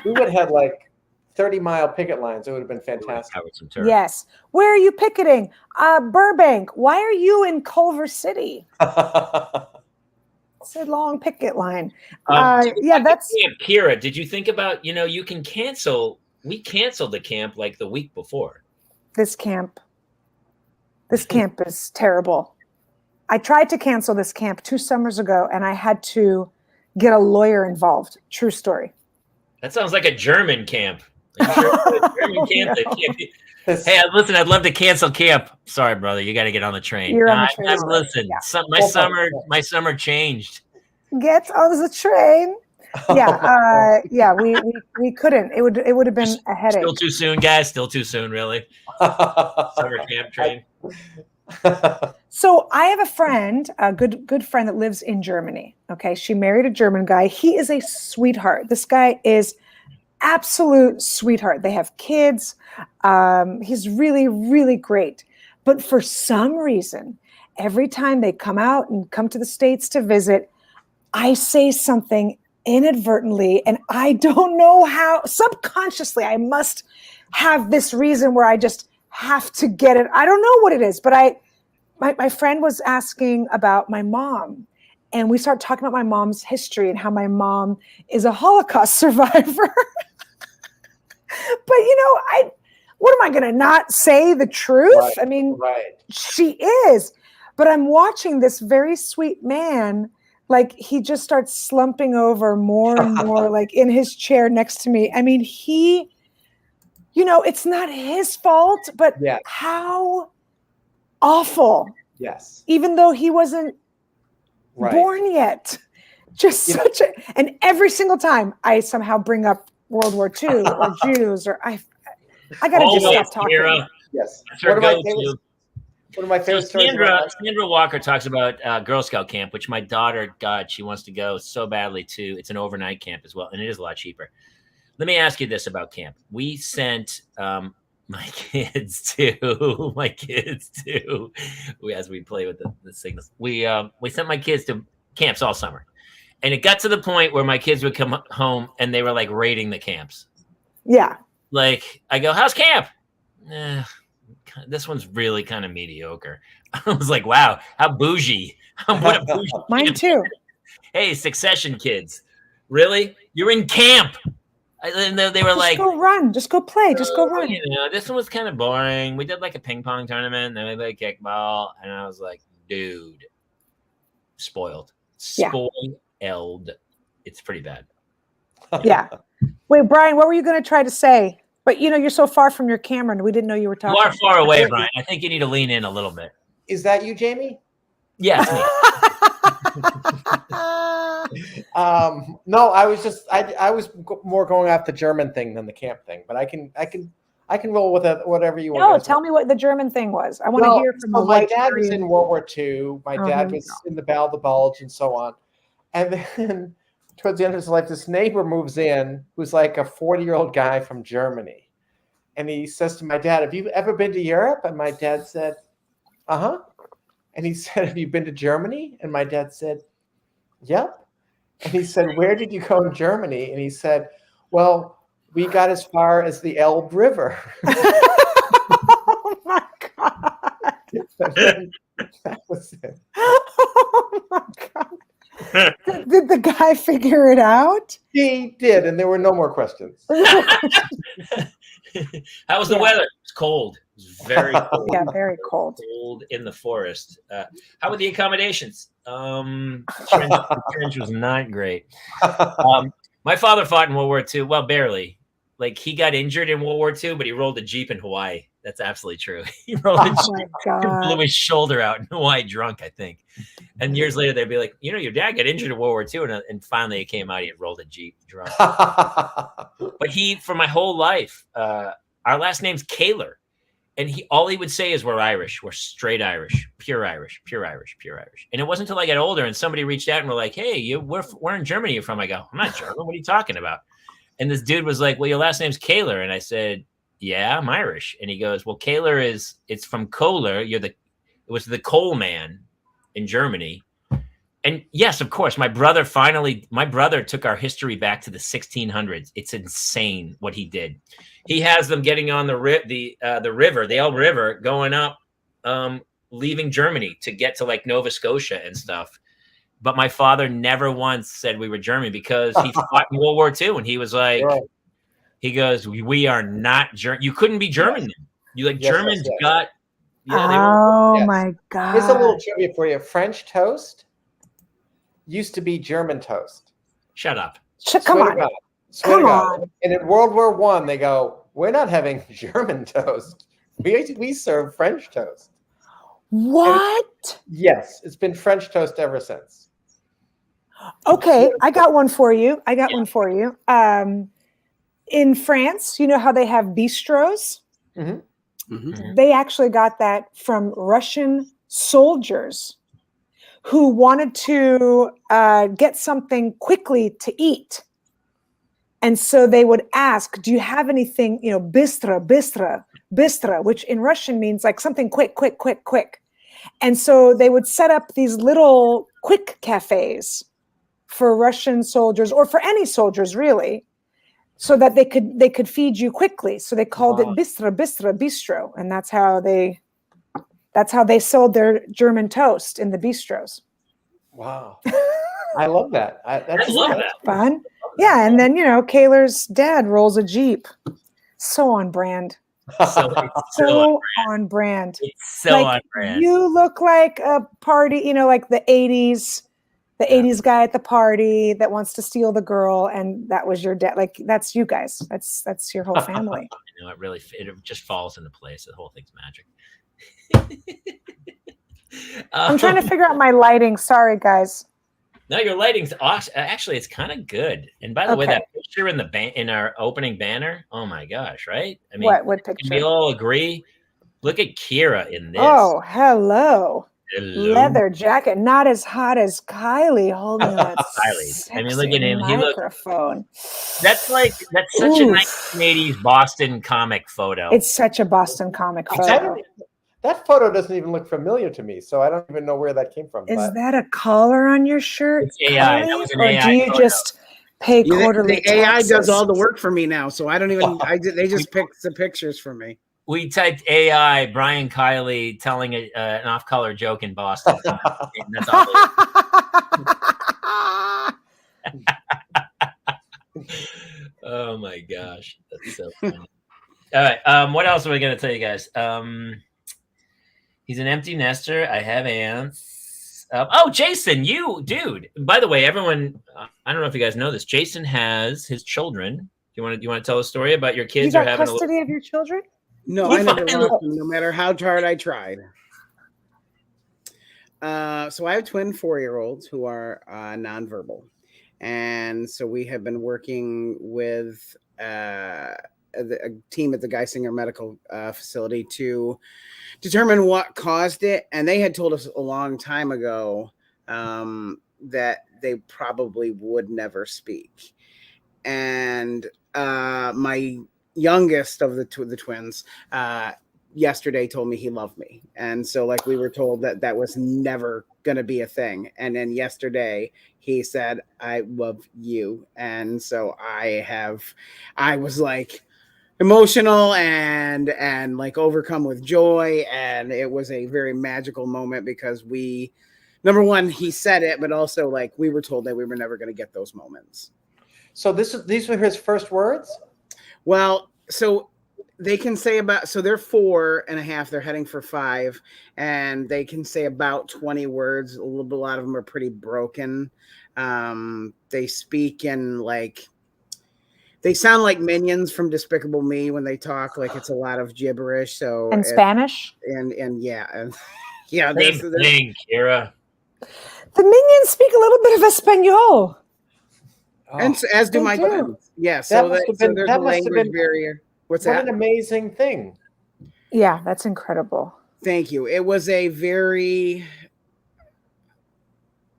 we would have had like 30-mile picket lines. It would have been fantastic. Yes. Where are you picketing? Burbank. Why are you in Culver City? It's a long picket line. That's Camp. Kira, did you think about, you can cancel. We canceled the camp like the week before. This camp is terrible. I tried to cancel this camp 2 summers ago and I had to get a lawyer involved. True story. That sounds like a German camp. German camp. Hey, listen, I'd love to cancel camp. Sorry, brother, you got to get on the train. You're on the train. Listen, my summer changed. Get on the train. We couldn't. It would have been a headache. Still too soon, guys. Still too soon, really. Summer camp train. So I have a friend, a good friend that lives in Germany. Okay, she married a German guy. He is a sweetheart. This guy is absolute sweetheart. They have kids. He's really, really great. But for some reason, every time they come out and come to the States to visit, I say something inadvertently, and I don't know how. Subconsciously, I must have this reason where I just have to get it. I don't know what it is, but my friend was asking about my mom, and we started talking about my mom's history and how my mom is a Holocaust survivor. But what am I going to not say the truth? Right, I mean, right. She is, but I'm watching this very sweet man. Like he just starts slumping over more and more, like in his chair next to me. I mean, it's not his fault, but how awful. Yes. Even though he wasn't born yet. Just and every single time I somehow bring up World War II or Jews or I got to just stop talking. Kira. Yes. One of my favorite stories. Sandra Walker talks about Girl Scout camp, which my daughter, she wants to go so badly to. It's an overnight camp as well, and it is a lot cheaper. Let me ask you this about camp. We sent my kids to as we play with the signals. We sent my kids to camps all summer, and it got to the point where my kids would come home and they were like rating the camps. Yeah. Like I go, how's camp? This one's really kind of mediocre. I was like, wow, how bougie. What a bougie. Mine too. Hey, Succession kids. Really? You're in camp. And they were just like, go run. Just go play. Just go run. This one was kind of boring. We did like a ping pong tournament. Then we played kickball. And I was like, dude, spoiled. Spoiled. It's pretty bad. Yeah. Wait, Brian, what were you going to try to say? But you're so far from your camera, and we didn't know you were talking. You are far away, Brian. I think you need to lean in a little bit. Is that you, Jamie? Yeah. No, I was more going off the German thing than the camp thing, but I can roll with it, whatever you want. No, tell me what the German thing was. I want to hear from you. My dad was in World War II. My dad was in the Battle of the Bulge and so on. And then towards the end of his life, this neighbor moves in who's like a 40-year-old guy from Germany. And he says to my dad, have you ever been to Europe? And my dad said, uh-huh. And he said, "Have you been to Germany?" And my dad said, "Yep." And he said, "Where did you go in Germany?" And he said, "Well, we got as far as the Elbe River." Oh my God. That was it. Oh my God. Did the guy figure it out? He did, and there were no more questions. How was the weather? It was cold. It was very cold. Yeah, very cold. Cold in the forest. How were the accommodations? Trench was not great. My father fought in World War II. Well, barely. Like, he got injured in World War II, but he rolled a Jeep in Hawaii. That's absolutely true. He rolled a Oh my Jeep and blew God. his shoulder out in Hawaii drunk, I think. And years later, they'd be like, you know, your dad got injured in World War II. And finally it came out, he had rolled a Jeep drunk. But he, for my whole life, our last name's Kaler. And all he would say is, we're Irish. We're straight Irish, pure Irish, pure Irish, pure Irish. And it wasn't until I got older and somebody reached out and were like, hey, where in Germany you're from? I go, I'm not German. What are you talking about? And this dude was like, well, your last name's Kaler. And I said, yeah, I'm Irish. And he goes, well, Kaler it's from Kohler. It was the coal man in Germany. And yes, of course, my brother took our history back to the 1600s. It's insane what he did. He has them getting on the river, the Elbe River, going up, leaving Germany to get to like Nova Scotia and stuff. But my father never once said we were German because he fought in World War II, and he was like, Right. he goes, we are not German. You couldn't be German. Then. You like Germans got. Yeah, they were. Oh my God. Here's a little trivia for you. French toast used to be German toast. Shut up. Come on. Swear to Come God. on. And in World War I, they go, we're not having German toast. We serve French toast. What? Yes, it's been French toast ever since. Okay, I got one for you. In France, you know how they have bistros? Mm-hmm. They actually got that from Russian soldiers who wanted to get something quickly to eat. And so they would ask, do you have anything, bystra, which in Russian means like something quick. And so they would set up these little quick cafes for Russian soldiers, or for any soldiers really, so that they could feed you quickly. So they called it bistro, and that's how they sold their German toast in the bistros. Wow, I love that. I love that. Fun, yeah. And then Kaler's dad rolls a Jeep. So on brand. So on brand. It's so on brand. You look like a party, like the 80s. The 80s guy at the party that wants to steal the girl, and that was your dad. Like, that's you guys. That's your whole family. It just falls into place. The whole thing's magic. I'm trying to figure out my lighting. Sorry, guys. No, your lighting's awesome. Actually, it's kind of good. And by the way, that picture in our opening banner, oh my gosh, right? I mean, what picture? We all agree. Look at Kira in this. Oh, hello. Leather jacket, not as hot as Kiley holding that sexy look at him. Microphone. That's such a 1980s Boston comic photo. It's such a Boston comic photo. That photo doesn't even look familiar to me, so I don't even know where that came from. Is that a collar on your shirt? It's AI. That was an AI. Or do you photo. Just pay quarterly The AI taxes? does all the work for me now, so I don't even. They just pick the pictures for me. We typed AI, Brian Kiley telling an off-color joke in Boston. That's all. Oh my gosh, that's so funny. All right, what else am I going to tell you guys? He's an empty nester. I have ants. Jason, you dude. By the way, everyone, I don't know if you guys know this. Jason has his children. Do you want to tell a story about your kids? You got custody of your children? No, I never lost them, no matter how hard I tried. So I have twin 4-year-olds who are nonverbal. And so we have been working with a team at the Geisinger Medical Facility to determine what caused it. And they had told us a long time ago that they probably would never speak. And my youngest of the twins yesterday told me he loved me. And so like we were told that was never going to be a thing. And then yesterday he said, I love you. And so I was like emotional and like overcome with joy. And it was a very magical moment because number one, he said it, but also like we were told that we were never going to get those moments. So these were his first words? Well, so they can say so they're 4.5, they're heading for 5, and they can say about 20 words. A lot of them are pretty broken. They speak in like, they sound like minions from Despicable Me when they talk, like it's a lot of gibberish. So And Spanish. And yeah. Same thing, Kira. The minions speak a little bit of Espanol. And so, as do they my do. kids. Yeah. That So, must have so been- there's that a must have language been- barrier. What's What that? an amazing thing. Yeah, that's incredible. Thank you. It was a very,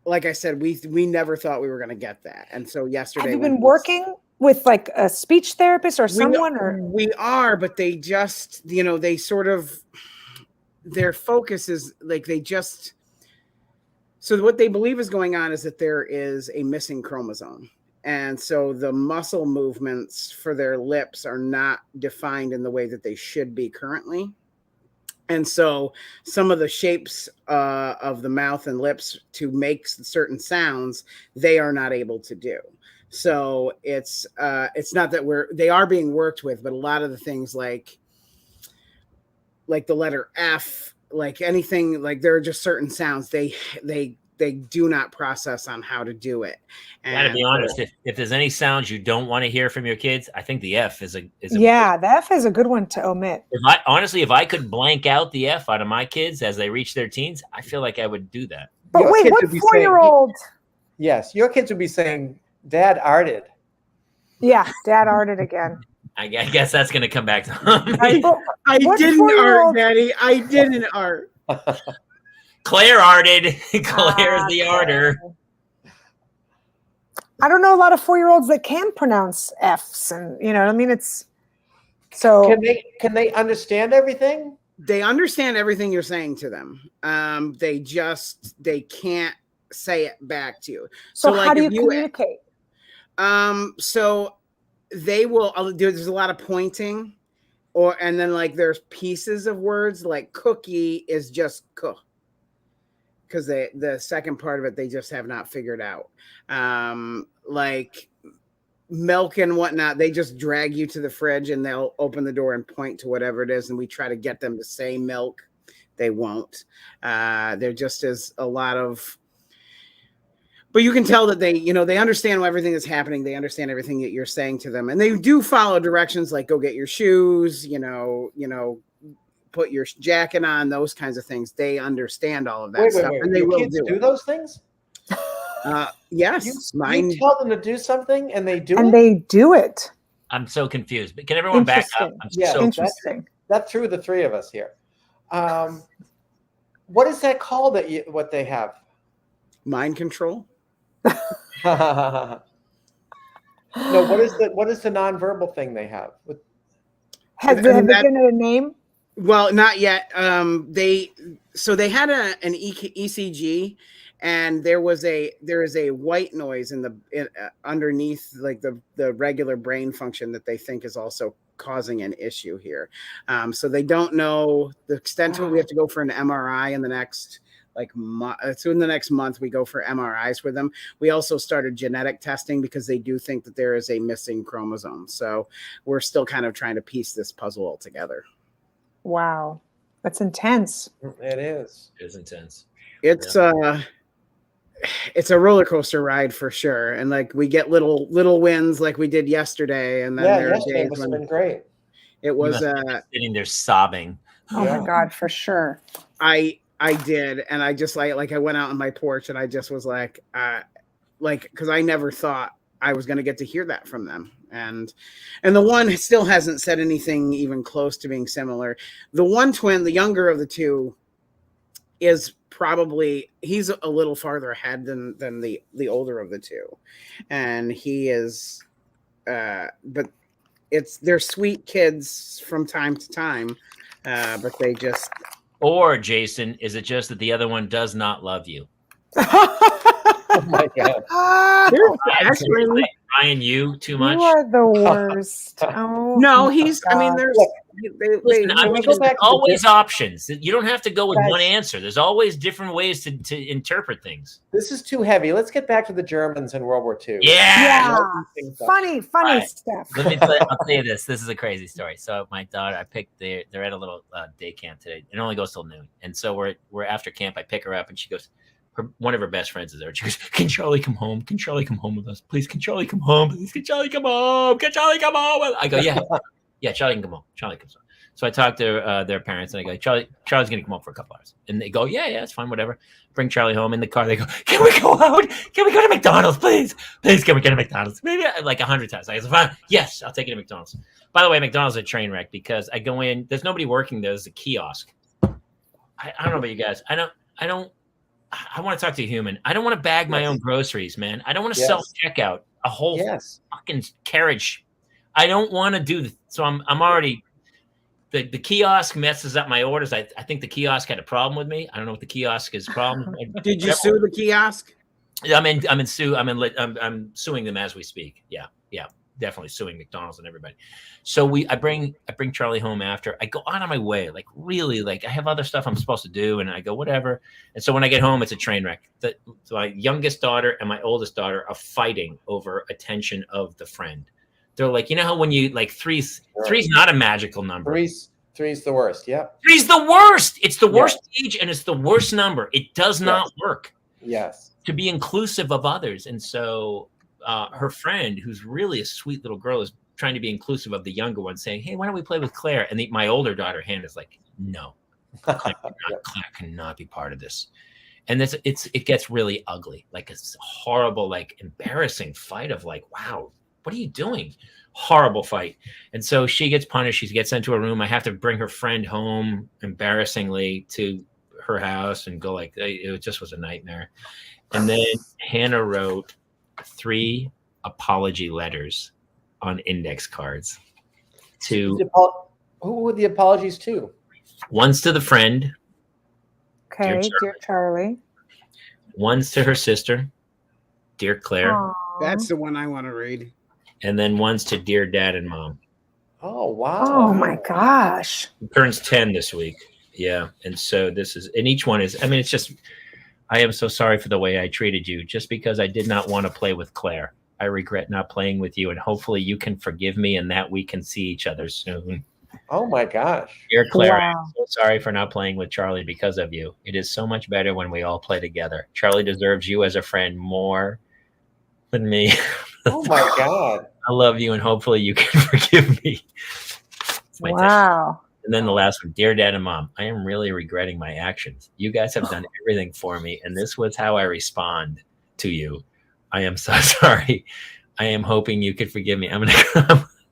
like I said, we never thought we were going to get that. And so yesterday. Have you when been working with like a speech therapist or someone? We are, but they just, they sort of, their focus is like so what they believe is going on is that there is a missing chromosome. And so the muscle movements for their lips are not defined in the way that they should be currently. And so some of the shapes of the mouth and lips to make certain sounds, they are not able to do. So it's not that they are being worked with, but a lot of the things like the letter F, like anything, like there are just certain sounds they do not process on how to do it. And Gotta be honest, if there's any sounds you don't want to hear from your kids, I think the F is a Yeah, the F is a good one to omit. If I could blank out the F out of my kids as they reach their teens, I feel like I would do that. But Your wait, kids what would be 4-year-old? Yes, your kids would be saying, Dad arted. Yeah, Dad arted again. I guess that's gonna come back to them. I What didn't 4-year-old? art, Daddy. I didn't art. Claire arted. Claire's the arter. I don't know a lot of 4-year-olds that can pronounce F's, and you know what I mean. It's so. Can they understand everything? They understand everything you're saying to them. They can't say it back to you. So like how do you if communicate? So they will. There's a lot of pointing, and then like there's pieces of words like cookie is just cook. Because the second part of it they just have not figured out. Like milk and whatnot, they just drag you to the fridge and they'll open the door and point to whatever it is, and we try to get them to say milk. They won't. There just is a lot of, but you can tell that they understand everything that's happening. They understand everything that you're saying to them, and they do follow directions like go get your shoes, put your jacket on, those kinds of things. They understand all of that stuff, and they Your will kids do do it. those things? Yes, You tell them to do something and they do And it? they do it. I'm so confused. But can everyone back up? Interesting. I'm Yeah. so Interesting. That's true of the three of us here. What is that called what they have? Mind control. No, what is the nonverbal thing they have? Have they given it a name? Well, not yet. They had an ECG, and there is a white noise underneath like the regular brain function that they think is also causing an issue here. So they don't know the extent to it. We have to go for an MRI in the next so in the next month we go for MRIs with them. We also started genetic testing because they do think that there is a missing chromosome. So we're still kind of trying to piece this puzzle all together. Wow, that's intense. It is. It is intense. It's a roller coaster ride for sure. And like we get little wins like we did yesterday. And then there are yesterday days must when have been great. it was Sitting there sobbing. Oh Yeah. my God, for sure. I did, and I just I went out on my porch and I just was like because I never thought I was going to get to hear that from them. And the one still hasn't said anything even close to being similar. The one twin, the younger of the two, is he's a little farther ahead than the older of the two. And he is, but they're sweet kids from time to time. but they just. Or Jason, is it just that the other one does not love you? Oh my God. Actually, Brian, you too much. You are the worst. Oh no, my he's. I mean, God. there's. Listen, I mean, go there's back to the always options. You don't have to go with Guys. one answer. There's always different ways to interpret things. This is too heavy. Let's get back to the Germans in World War II. Yeah. Funny Right. stuff. I'll tell you this. This is a crazy story. So my daughter, I picked. They're at a little day camp today. It only goes till noon, and so we're after camp. I pick her up, and she goes. One of her best friends is there. She goes, "Can Charlie come home? Can Charlie come home with us, please? Can Charlie come home? Please, can Charlie come home? Can Charlie come home?" I go, "Yeah, Charlie can come home. Charlie comes home." So I talk to their parents, and I go, Charlie's going to come home for a couple hours. And they go, yeah, it's fine, whatever. Bring Charlie home in the car. They go, "Can we go out? Can we go to McDonald's, please? Please, can we go to McDonald's?" Maybe like 100 times. I go, "Fine, yes, I'll take you to McDonald's." By the way, McDonald's is a train wreck because I go in, there's nobody working there. There's a kiosk. I don't know about you guys. I want to talk to a human. I don't want to bag my own groceries, man. I don't want to self-checkout a whole fucking carriage. I don't want to do so. I'm already the kiosk messes up my orders. I think the kiosk had a problem with me. I don't know what the kiosk is problem. Did you sue the kiosk? I'm suing them as we speak. Yeah. Definitely suing McDonald's and everybody. So I bring Charlie home after. I go out of my way, like really, like I have other stuff I'm supposed to do, and I go whatever. And so when I get home, it's a train wreck. So my youngest daughter and my oldest daughter are fighting over attention of the friend. They're like, you know how when you like three's not a magical number. Three's the worst. Yep. Three's the worst. It's the worst age, and it's the worst number. It does not work. Yes. To be inclusive of others, and so. Her friend, who's really a sweet little girl, is trying to be inclusive of the younger one, saying, "Hey, why don't we play with Claire?" And my older daughter, Hannah, is like, "No, Claire cannot be part of this." And it gets really ugly, like it's a horrible, like embarrassing fight of like, "Wow, what are you doing?" Horrible fight. And so she gets punished. She gets sent to a room. I have to bring her friend home, embarrassingly, to her house and go like, it just was a nightmare. And then Hannah wrote 3 apology letters on index cards to who were the apologies to? One's to the friend. Okay, dear Charlie. One's to her sister, dear Claire. Aww. That's the one I want to read. And then one's to dear dad and mom. Oh wow. Oh my gosh. He turns 10 this week. Yeah. And so and each one is, I mean, it's just, I am so sorry for the way I treated you just because I did not want to play with Claire. I regret not playing with you, and hopefully you can forgive me and that we can see each other soon. Oh my gosh. Dear Claire, I'm so sorry for not playing with Charlie because of you. It is so much better when we all play together. Charlie deserves you as a friend more than me. Oh my God. I love you, and hopefully you can forgive me. Wow. And then the last one, dear dad and mom, I am really regretting my actions. You guys have done everything for me, and this was how I respond to you. I am so sorry. I am hoping you could forgive me. I'm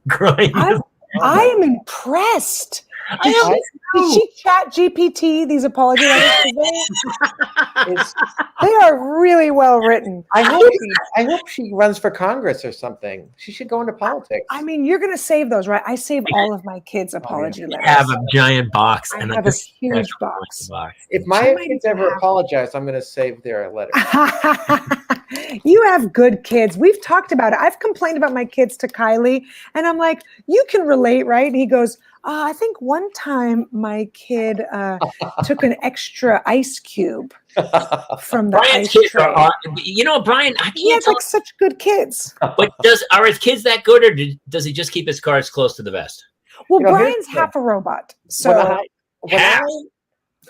crying. I am impressed. Did she chat GPT these apology letters? They are really well written. I hope she runs for Congress or something. She should go into politics. I mean, you're going to save those, right? I save all of my kids' apology letters. I have a giant box. I have a huge box. If my kids ever apologize, I'm going to save their letter. You have good kids. We've talked about it. I've complained about my kids to Kiley, and I'm like, you can relate, right? And he goes, I think one time my kid took an extra ice cube from the Brian's ice kids tray. you know, Brian, I He can't has like such good kids. But are his kids that good, or does he just keep his cards close to the vest? Well, Brian's half a robot. So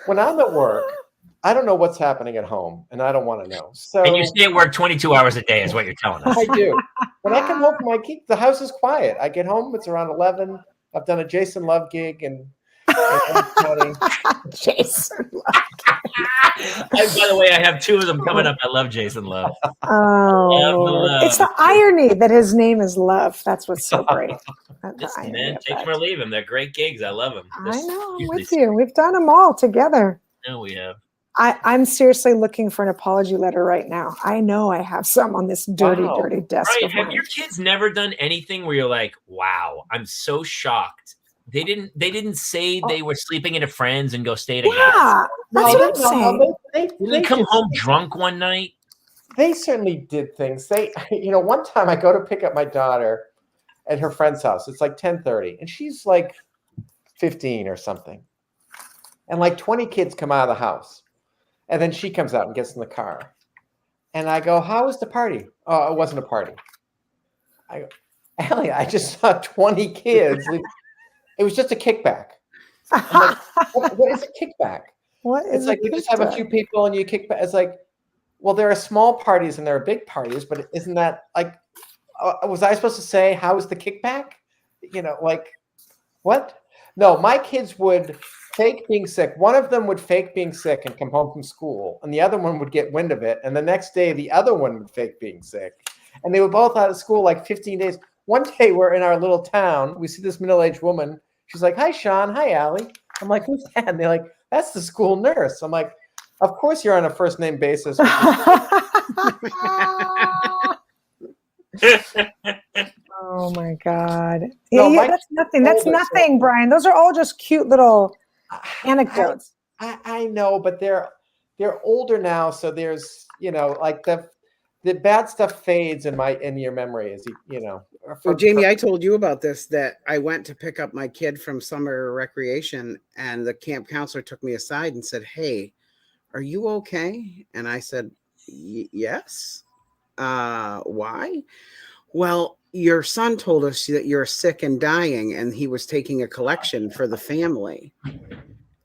when I'm at work, I don't know what's happening at home, and I don't want to know. So, and you stay at work 22 hours a day is what you're telling us. I do. When I come home from my kids, the house is quiet. I get home, it's around 11. I've done a Jason Love gig and Jason Love. By the way, I have 2 of them coming up. I love Jason Love. Oh, it's the irony that his name is Love. That's what's so great. Listen, man, take them or leave them. They're great gigs. I love them. I know. I'm with you. We've done them all together. No, we have. I'm seriously looking for an apology letter right now. I know I have some on this dirty desk. Right. Have your kids never done anything where you're like, wow, I'm so shocked They didn't say they were sleeping at a friend's and go stay at a guy's. Yeah, that's what I'm saying. They come home drunk one night. They certainly did things. One time I go to pick up my daughter at her friend's house. It's like 10:30, and she's like 15 or something. And like 20 kids come out of the house. And then she comes out and gets in the car. And I go, how was the party? Oh, it wasn't a party. I go, Allie, I just saw 20 kids. It was just a kickback. I'm like, what is a kickback? What is it's like you just have a few people and you kick back. It's like, well, there are small parties and there are big parties, but isn't that like, was I supposed to say, how was the kickback? Like, what? No, my kids would fake being sick. One of them would fake being sick and come home from school, and the other one would get wind of it. And the next day, the other one would fake being sick. And they were both out of school like 15 days. One day, we're in our little town. We see this middle-aged woman. She's like, hi, Sean. Hi, Allie. I'm like, who's that? And they're like, that's the school nurse. I'm like, of course you're on a first-name basis. Oh my God. No, That's nothing. That's nothing, Brian. Those are all just cute little anecdotes. I know, but they're older now, so there's like the bad stuff fades in your memory as So Jamie, I told you about this, that I went to pick up my kid from summer recreation, and the camp counselor took me aside and said, hey, are you okay? And I said, yes. Why? Well, your son told us that you're sick and dying, and he was taking a collection for the family,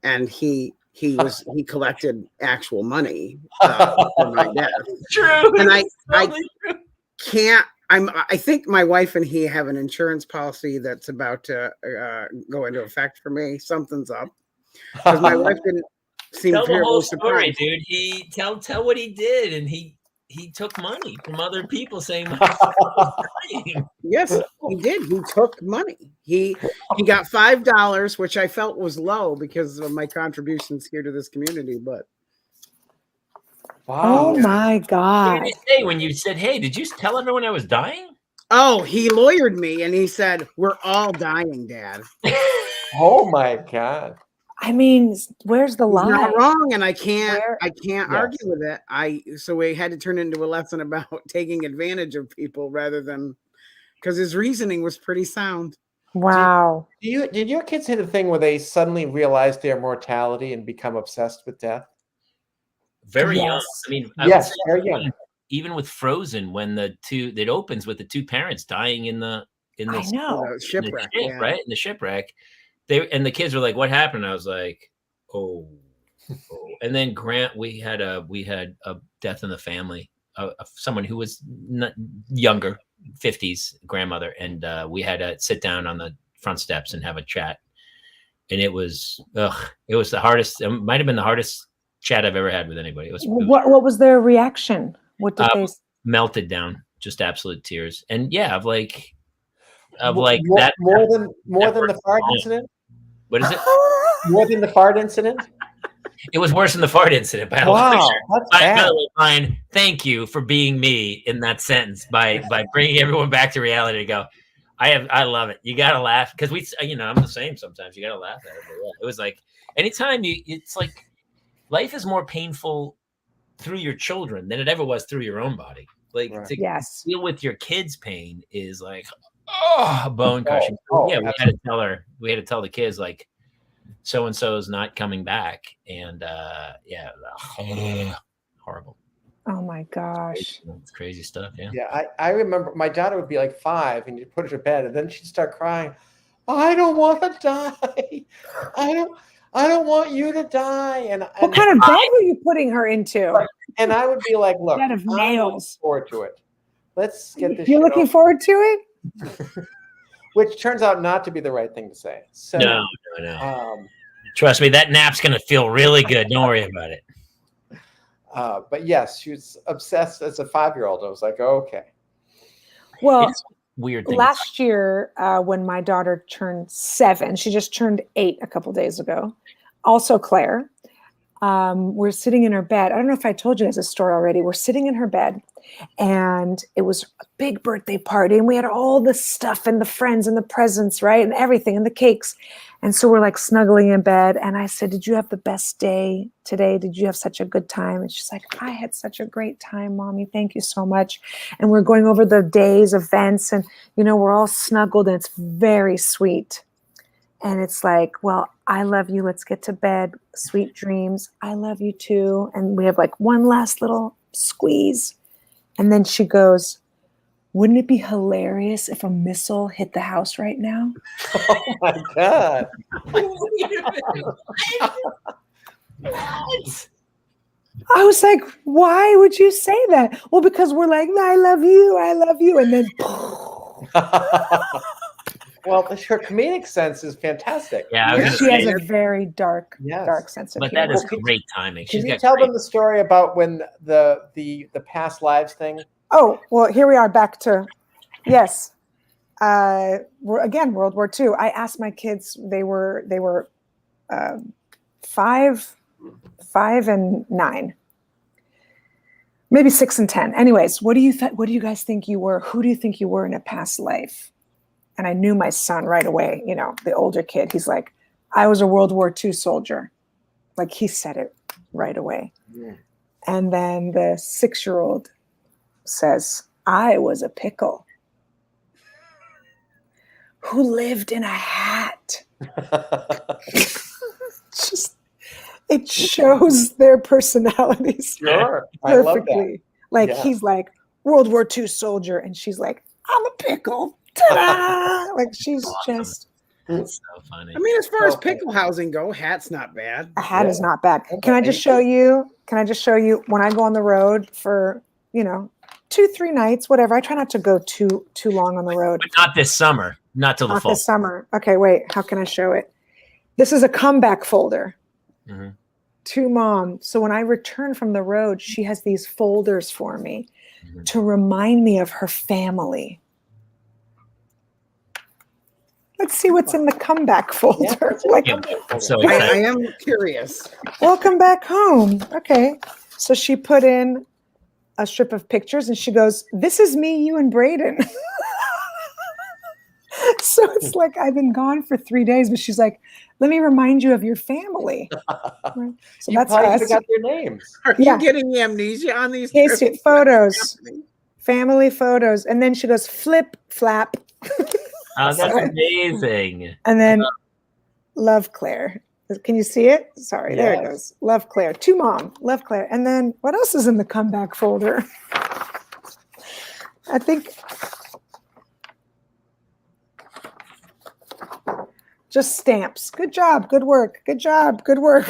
and he collected actual money for my death. True. And I think my wife and he have an insurance policy that's about to go into effect for me. Something's up, because my wife didn't seem tell the whole surprised. story, dude. Tell what he did, and he took money from other people saying, yes, he did. He took money. He got $5, which I felt was low because of my contributions here to this community. But wow. Oh my God. What did he say when you said, hey, did you tell everyone I was dying? oh, he lawyered me and he said, we're all dying, Dad. Oh my God. I mean, where's the He's lie? not wrong, and I can't Yes. argue with it. So we had to turn it into a lesson about taking advantage of people rather than, because his reasoning was pretty sound. Wow. Did your kids hit a thing where they suddenly realize their mortality and become obsessed with death? Very young. Yes. I mean, Yes, very young. Even with Frozen, when it opens with the two parents dying in the I know. Shipwreck, ship, yeah. right? In the shipwreck. And the kids were like, what happened? And I was like, oh. And then we had a death in the family, someone who was younger, 50s grandmother. And we had to sit down on the front steps and have a chat. And it was the hardest. It might've been the hardest chat I've ever had with anybody. What was their reaction? What did they melted down, just absolute tears. And yeah, of more that than the fart incident? What is it? More than the fart incident? It was worse than the fart incident. By Wow, that's by bad. the way, Brian, thank you for being me in that sentence by bringing everyone back to reality. To go, I love it. You gotta laugh because I'm the same sometimes. You gotta laugh at it. But yeah, it was like anytime it's like life is more painful through your children than it ever was through your own body. Like Right. to Yes. deal with your kids' pain is like bone crushing. Yeah, we had to tell the kids like so and so is not coming back, and horrible. Oh my gosh. It's crazy stuff. Yeah. Yeah, I remember my daughter would be like 5 and you'd put her to bed and then she'd start crying. I don't want to die. I don't want you to die. And What kind of bed were you putting her into? and I would be like, look, Bed of I'm looking nails. forward to it. Let's get this You're shit looking over. forward to it? Which turns out not to be the right thing to say. So No. Trust me, that nap's gonna feel really good. Don't worry about it. But yes, she was obsessed as a 5-year-old. I was like, okay. Well, It's weird thing. last year when my daughter turned 7, she just turned 8 a couple days ago. Also Claire. we're sitting in her bed. I don't know if I told you this story already. We're sitting in her bed, and it was a big birthday party, and we had all the stuff and the friends and the presents, right, and everything, and the cakes. And so we're like snuggling in bed, and I said, did you have the best day today? Did you have such a good time? And she's like, I had such a great time, Mommy. Thank you so much. And we're going over the day's events, and, we're all snuggled, and it's very sweet. And it's like, well, I love you. Let's get to bed. Sweet dreams. I love you too. And we have like one last little squeeze. And then she goes, wouldn't it be hilarious if a missile hit the house right now? Oh my God. What? I was like, why would you say that? Well, because we're like, I love you. I love you. And then, Well, her comedic sense is fantastic. Yeah, I was she gonna has say, a very dark sense of but humor. that is great timing. Can She's you got tell great- them the story about when the past lives thing? Oh, well, here we are back to, yes. We're again, World War II. I asked my kids, they were 5 and 9, maybe 6 and 10. Anyways, what do you guys think you were? Who do you think you were in a past life? And I knew my son right away, the older kid. He's like, I was a World War II soldier. Like, he said it right away. Yeah. And then the 6-year-old says, I was a pickle who lived in a hat. It shows their personalities Sure. I love that. perfectly. Like, Yeah. he's like, World War II soldier. And she's like, I'm a pickle. Ta-da! Like, she's Awesome. just, That's so funny. I mean, as far as Okay. pickle housing go, hat's not bad. a hat is Yeah. not bad. Can I just show you when I go on the road for, 2-3 nights, whatever. I try not to go too long on the road. But not this summer. Not till the Not fall. this summer. Okay, wait. How can I show it? This is a comeback folder Mhm. to Mom. So when I return from the road, she has these folders for me to remind me of her family. Let's see what's in the comeback folder. Like, Yeah, I'm so I excited. am curious. welcome back home. Okay. So she put in a strip of pictures and she goes, this is me, you, and Braden. So it's like, I've been gone for 3 days, but she's like, let me remind you of your family. Right. So You that's probably us. forgot their names. Are Yeah. you getting amnesia on these Tasty trips? photos, family photos. And then she goes, flip, flap. Oh, that's amazing. And then love Claire. Can you see it? Sorry, there it Yes. goes. Love Claire. To Mom, love Claire. And then what else is in the comeback folder? I think just stamps. Good job. Good work. Good job. Good work.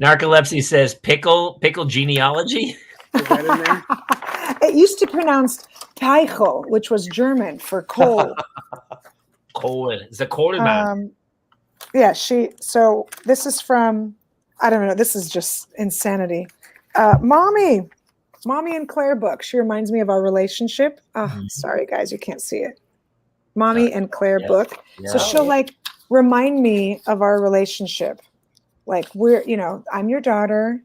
Narcolepsy says pickle genealogy. Is that in there? It used to pronounce Teichel, which was German for coal. Coal. It's a coal man. Yeah, so this is from, I don't know, this is just insanity. Mommy and Claire book. She reminds me of our relationship. Oh, sorry guys, you can't see it. Mommy and Claire yeah. book. So Yeah. she'll like remind me of our relationship. Like, we're, I'm your daughter.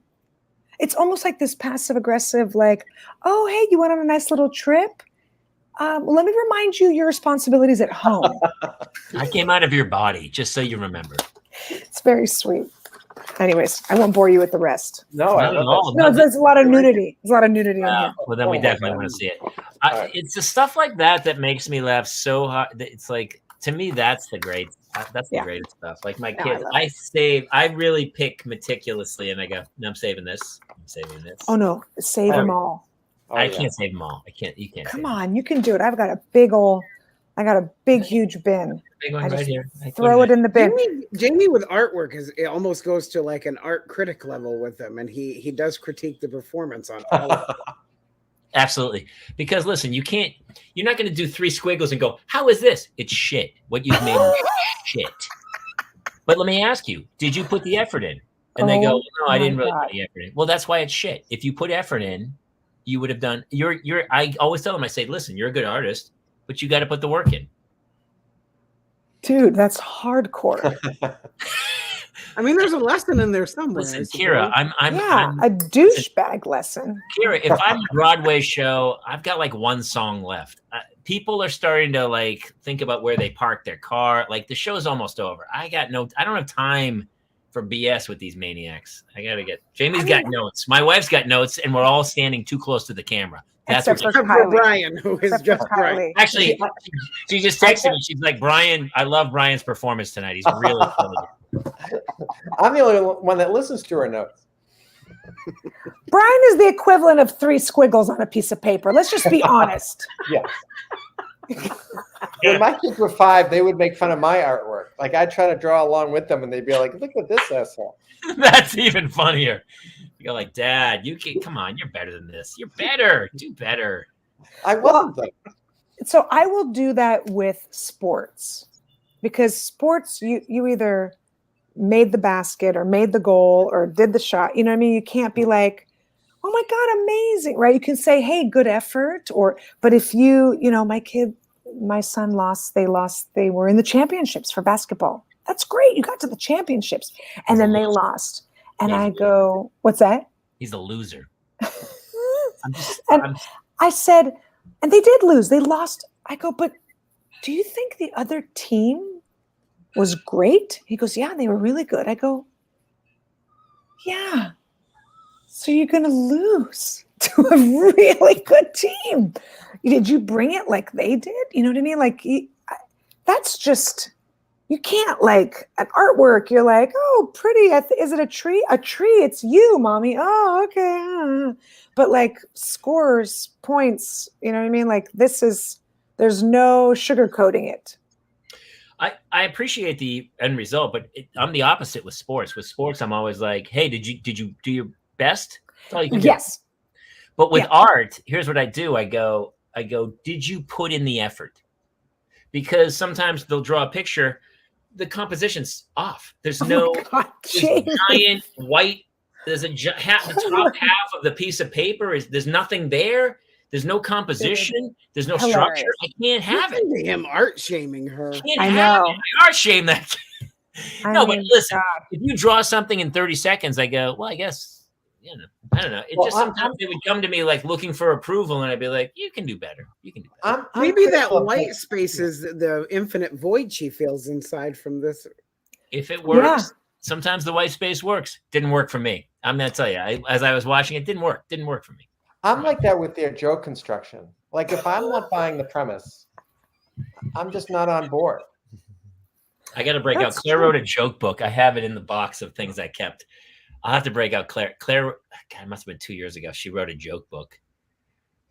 It's almost like this passive aggressive, like, oh, hey, you went on a nice little trip? Well, let me remind you your responsibilities at home. I came out of your body, just so you remember. It's very sweet. Anyways, I won't bore you with the rest. No, Not I at love all. that. No, there's a lot of nudity. There's a lot of nudity in here. Well, then we Oh my definitely God. want to see it. right. It's the stuff like that makes me laugh so hard. It's like, to me, that's the great. That's the Yeah. greatest stuff. Like my No, I kids, love I really pick meticulously, and I go, no, I'm saving this. I'm saving this. Oh no, save them all. Oh, I yeah. can't save them all. I can't. You can't. Come save them. on, you can do it. I got a big, huge bin. Big I one right just here. I Throw it in the bin. Jamie with artwork it almost goes to like an art critic level with them, and he does critique the performance on all of it. Absolutely. Because listen, you're not going to do 3 squiggles and go, how is this? It's shit. What you've made is shit. But let me ask you, did you put the effort in? And they go, Oh no, I my didn't really God. put the effort in. Well, that's why it's shit. If you put effort in, you would have done, I always tell them, I say, listen, you're a good artist, but you got to put the work in. Dude, that's hardcore. I mean, there's a lesson in there somewhere. Listen, Kira, I'm a douchebag lesson. Kira, if I'm a Broadway show, I've got like one song left. People are starting to like think about where they park their car. Like the show's almost over. I don't have time for BS with these maniacs. Jamie's got notes. My wife's got notes, and we're all standing too close to the camera. That's Except for Brian, who is just Brian. Actually, she just texted me. She's like, Brian, I love Brian's performance tonight. He's really funny. I'm the only one that listens to her notes. Brian is the equivalent of 3 squiggles on a piece of paper. Let's just be honest. Yeah. When my kids were 5, they would make fun of my artwork. Like I'd try to draw along with them, and they'd be like, "Look at this asshole." That's even funnier. You're like, Dad, come on, you're better than this. You're better. Do better. I wasn't though. So I will do that with sports, because sports, you either made the basket or made the goal or did the shot. You know what I mean? You can't be like, "Oh my God, amazing," right? You can say, "Hey, good effort." But if my son lost, they were in the championships for basketball. That's great. You got to the championships, and then they lost. And I go, "What's that?" He's a loser. I said, and they did lose. They lost. I go, "But do you think the other team was great?" He goes, "Yeah, they were really good." I go, "Yeah. So you're going to lose to a really good team. Did you bring it like they did?" You know what I mean? Like, that's just, you can't, like, an artwork, you're like, "Oh, pretty. Is it a tree? A tree. It's you, Mommy. Oh, okay." But like scores, points, you know what I mean? Like there's no sugarcoating it. I appreciate the end result, but I'm the opposite with sports. With sports, I'm always like, "Hey, did you do your best?" That's all you can do. Yes. But with art, here's what I do. I go, "Did you put in the effort?" Because sometimes they'll draw a picture, the composition's off. There's giant white. There's the top half of the piece of paper there's nothing there. There's no composition. There's no structure. I can't have it. Him art shaming her. I know. I art shame that. No, but listen, if you draw something in 30 seconds, I go, well, I guess, I don't know. Sometimes they would come to me like looking for approval, and I'd be like, you can do better. You can do better. Maybe that white space is the infinite void she feels inside from this. If it works, sometimes the white space works. Didn't work for me. I'm going to tell you, as I was watching it, didn't work. Didn't work for me. I'm like that with their joke construction. Like if I'm not buying the premise, I'm just not on board. I got to break out. Claire wrote a joke book. I have it in the box of things I kept. I'll have to break out Claire. Claire, God, it must have been 2 years ago. She wrote a joke book,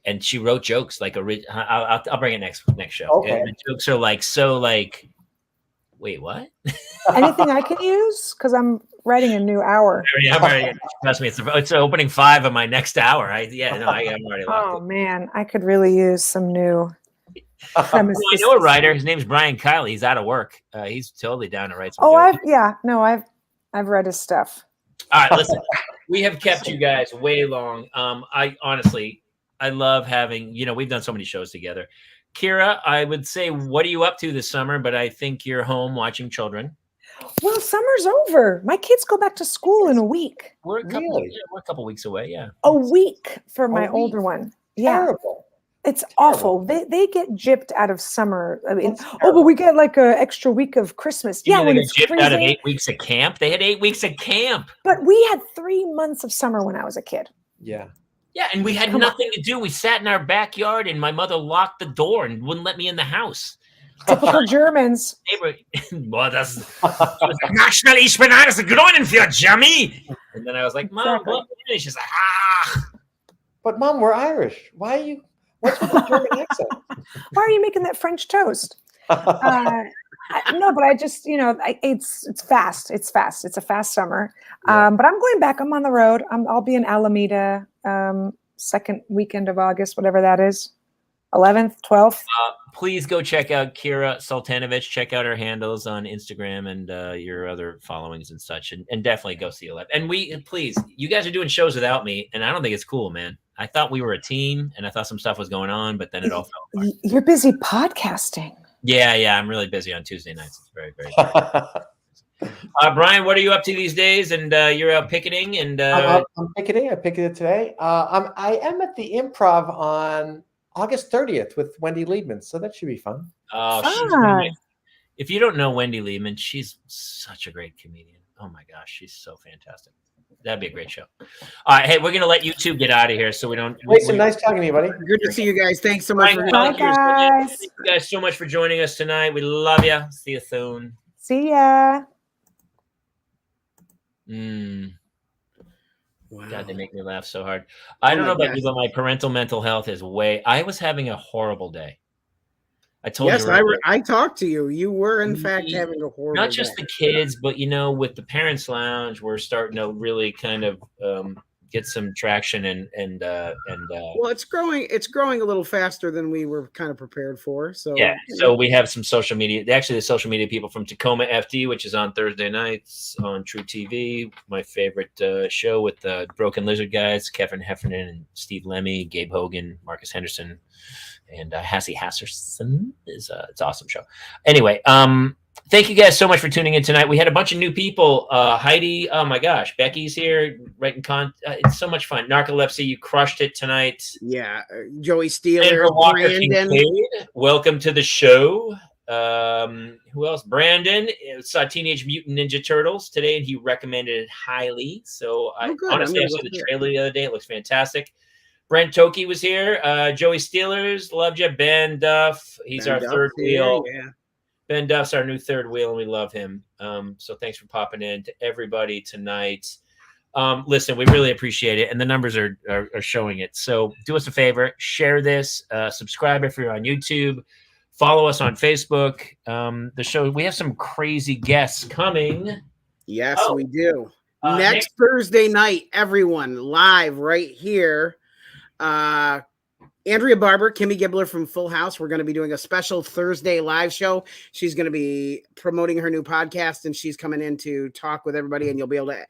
and she wrote jokes like I'll bring it next show. Okay. And the jokes are like so like. Wait, what? Anything I can use? Because I'm writing a new hour. I'm already, trust me, it's opening 5 of my next hour. I'm already locked. Oh man, I could really use some new. I know a writer. His name's Brian Kiley. He's out of work. He's totally down to write some. I've read his stuff. All right, listen. We have kept you guys way long. I honestly love having. We've done so many shows together. Kira, I would say, what are you up to this summer? But I think you're home watching children. Well, summer's over. My kids go back to school in a week. We're a couple weeks away. Yeah, a week for my older one. Yeah, terrible. It's awful. They get gypped out of summer. I mean, but we get like an extra week of Christmas. When it's gypped out of 8 weeks of camp. They had 8 weeks of camp. But we had 3 months of summer when I was a kid. Yeah. Yeah, and we had nothing to do. We sat in our backyard, and my mother locked the door and wouldn't let me in the house. Typical Germans. Well, das National, ich bin alles Grünen für Jamie. And then I was like, Mom, what? And she's like, But Mom, we're Irish. Why are you? What's with the German accent? Why are you making that French toast? No, but I just, it's fast. It's fast. It's a fast summer. Yeah. But I'm going back. I'm on the road. I'll be in Alameda second weekend of August, whatever that is. 11th, 12th. Please go check out Kira Sultanovich. Check out her handles on Instagram and your other followings and such. And definitely go see Live. And please, you guys are doing shows without me, and I don't think it's cool, man. I thought we were a team, and I thought some stuff was going on, but then it all fell apart. You're busy podcasting. Yeah, I'm really busy on Tuesday nights. It's very, very busy. Brian, what are you up to these days? And you're out picketing and I'm picketing. I picketed today. I am at the Improv on August 30th with Wendy Liebman, so that should be fun. oh, she's Fun. great. If you don't know Wendy Liebman, she's such a great comedian. Oh my gosh, she's so fantastic. That'd be a great show. All right, hey, we're gonna let you two get out of here so we don't. Jason, nice talking to you, buddy. Good to see you guys. Thanks so much. Brian, Bye, Kiley, guys. thank you guys so much for joining us tonight. We love you. See you soon. See ya. Wow. God, they make me laugh so hard. I don't know about you, but my parental mental health is way. I was having a horrible day. I told Yes, you. Earlier. I talked to you. You were in fact having a horrible Not just day. the kids, but with the parents' lounge, we're starting to really kind of get some traction and Well, it's growing a little faster than we were kind of prepared for. So yeah, so we have some social media. Actually, the social media people from Tacoma FD, which is on Thursday nights on True TV, my favorite show with the Broken Lizard guys, Kevin Heffernan and Steve Lemmy, Gabe Hogan, Marcus Henderson, and Hassie Hasserson. It's an awesome show. Anyway, thank you guys so much for tuning in tonight. We had a bunch of new people. Heidi, oh my gosh, Becky's here writing it's so much fun. Narcolepsy, you crushed it tonight. yeah, Joey Steeler, Sandra Walker Brandon. Kincaid, welcome to the show. Who else? Brandon saw Teenage Mutant Ninja Turtles today, and he recommended it highly. So good. honestly, I saw the trailer the other day. It looks fantastic. Brent Toki was here. Joey Steelers, loved you. Ben Duff, he's our third wheel. Yeah. Ben Duff's our new third wheel, and we love him. So thanks for popping in to everybody tonight. Listen, we really appreciate it, and the numbers are showing it. So do us a favor, share this, subscribe if you're on YouTube, follow us on Facebook. The show, we have some crazy guests coming. Yes, we do. Next Next Thursday night, everyone live right here. Andrea Barber, Kimmy Gibbler from Full House. We're going to be doing a special Thursday live show. She's going to be promoting her new podcast, and she's coming in to talk with everybody, and you'll be able to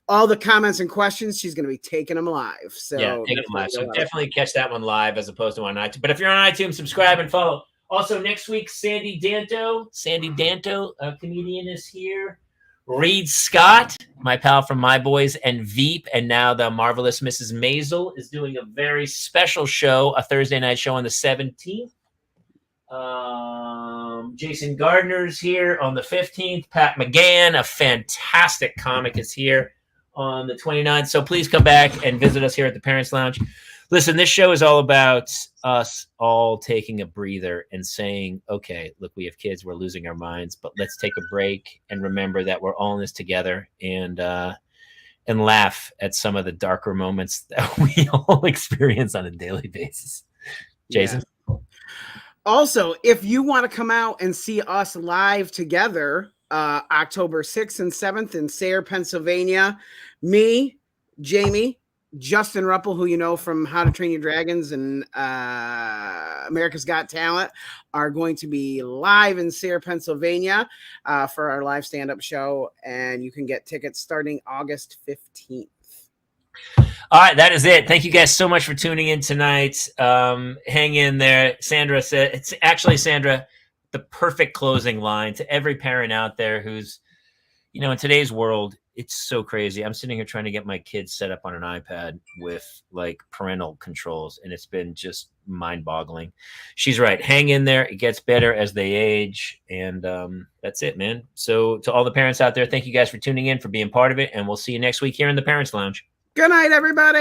all the comments and questions. She's going to be taking them live. So yeah, taking them live. So definitely catch that one live as opposed to on iTunes. But if you're on iTunes, subscribe and follow. Also, next week, Sandy Danto, a comedian, is here. Reed Scott, my pal from My Boys and Veep, and now the marvelous Mrs. Maisel is doing a very special show, a Thursday night show on the 17th. Jason Gardner's here on the 15th. Pat McGann, a fantastic comic, is here on the 29th. So please come back and visit us here at the Parents Lounge. Listen, this show is all about us all taking a breather and saying, okay, look, we have kids, we're losing our minds, but let's take a break and remember that we're all in this together and laugh at some of the darker moments that we all experience on a daily basis. Jason? Yeah. Also, if you want to come out and see us live together, October 6th and 7th in Sayre, Pennsylvania, me, Jamie, Justin Ruppel, who you know from How to Train Your Dragons and America's Got Talent, are going to be live in Sayre, Pennsylvania for our live stand-up show, and you can get tickets starting August 15th. All right, that is it. Thank you guys so much for tuning in tonight. Hang in there. Sandra said, it's actually, Sandra, the perfect closing line to every parent out there who's, in today's world, it's so crazy. I'm sitting here trying to get my kids set up on an iPad with like parental controls, and it's been just mind-boggling. She's right. Hang in there. It gets better as they age, and that's it, man. So to all the parents out there, thank you guys for tuning in, for being part of it, and we'll see you next week here in the Parents Lounge. Good night, everybody.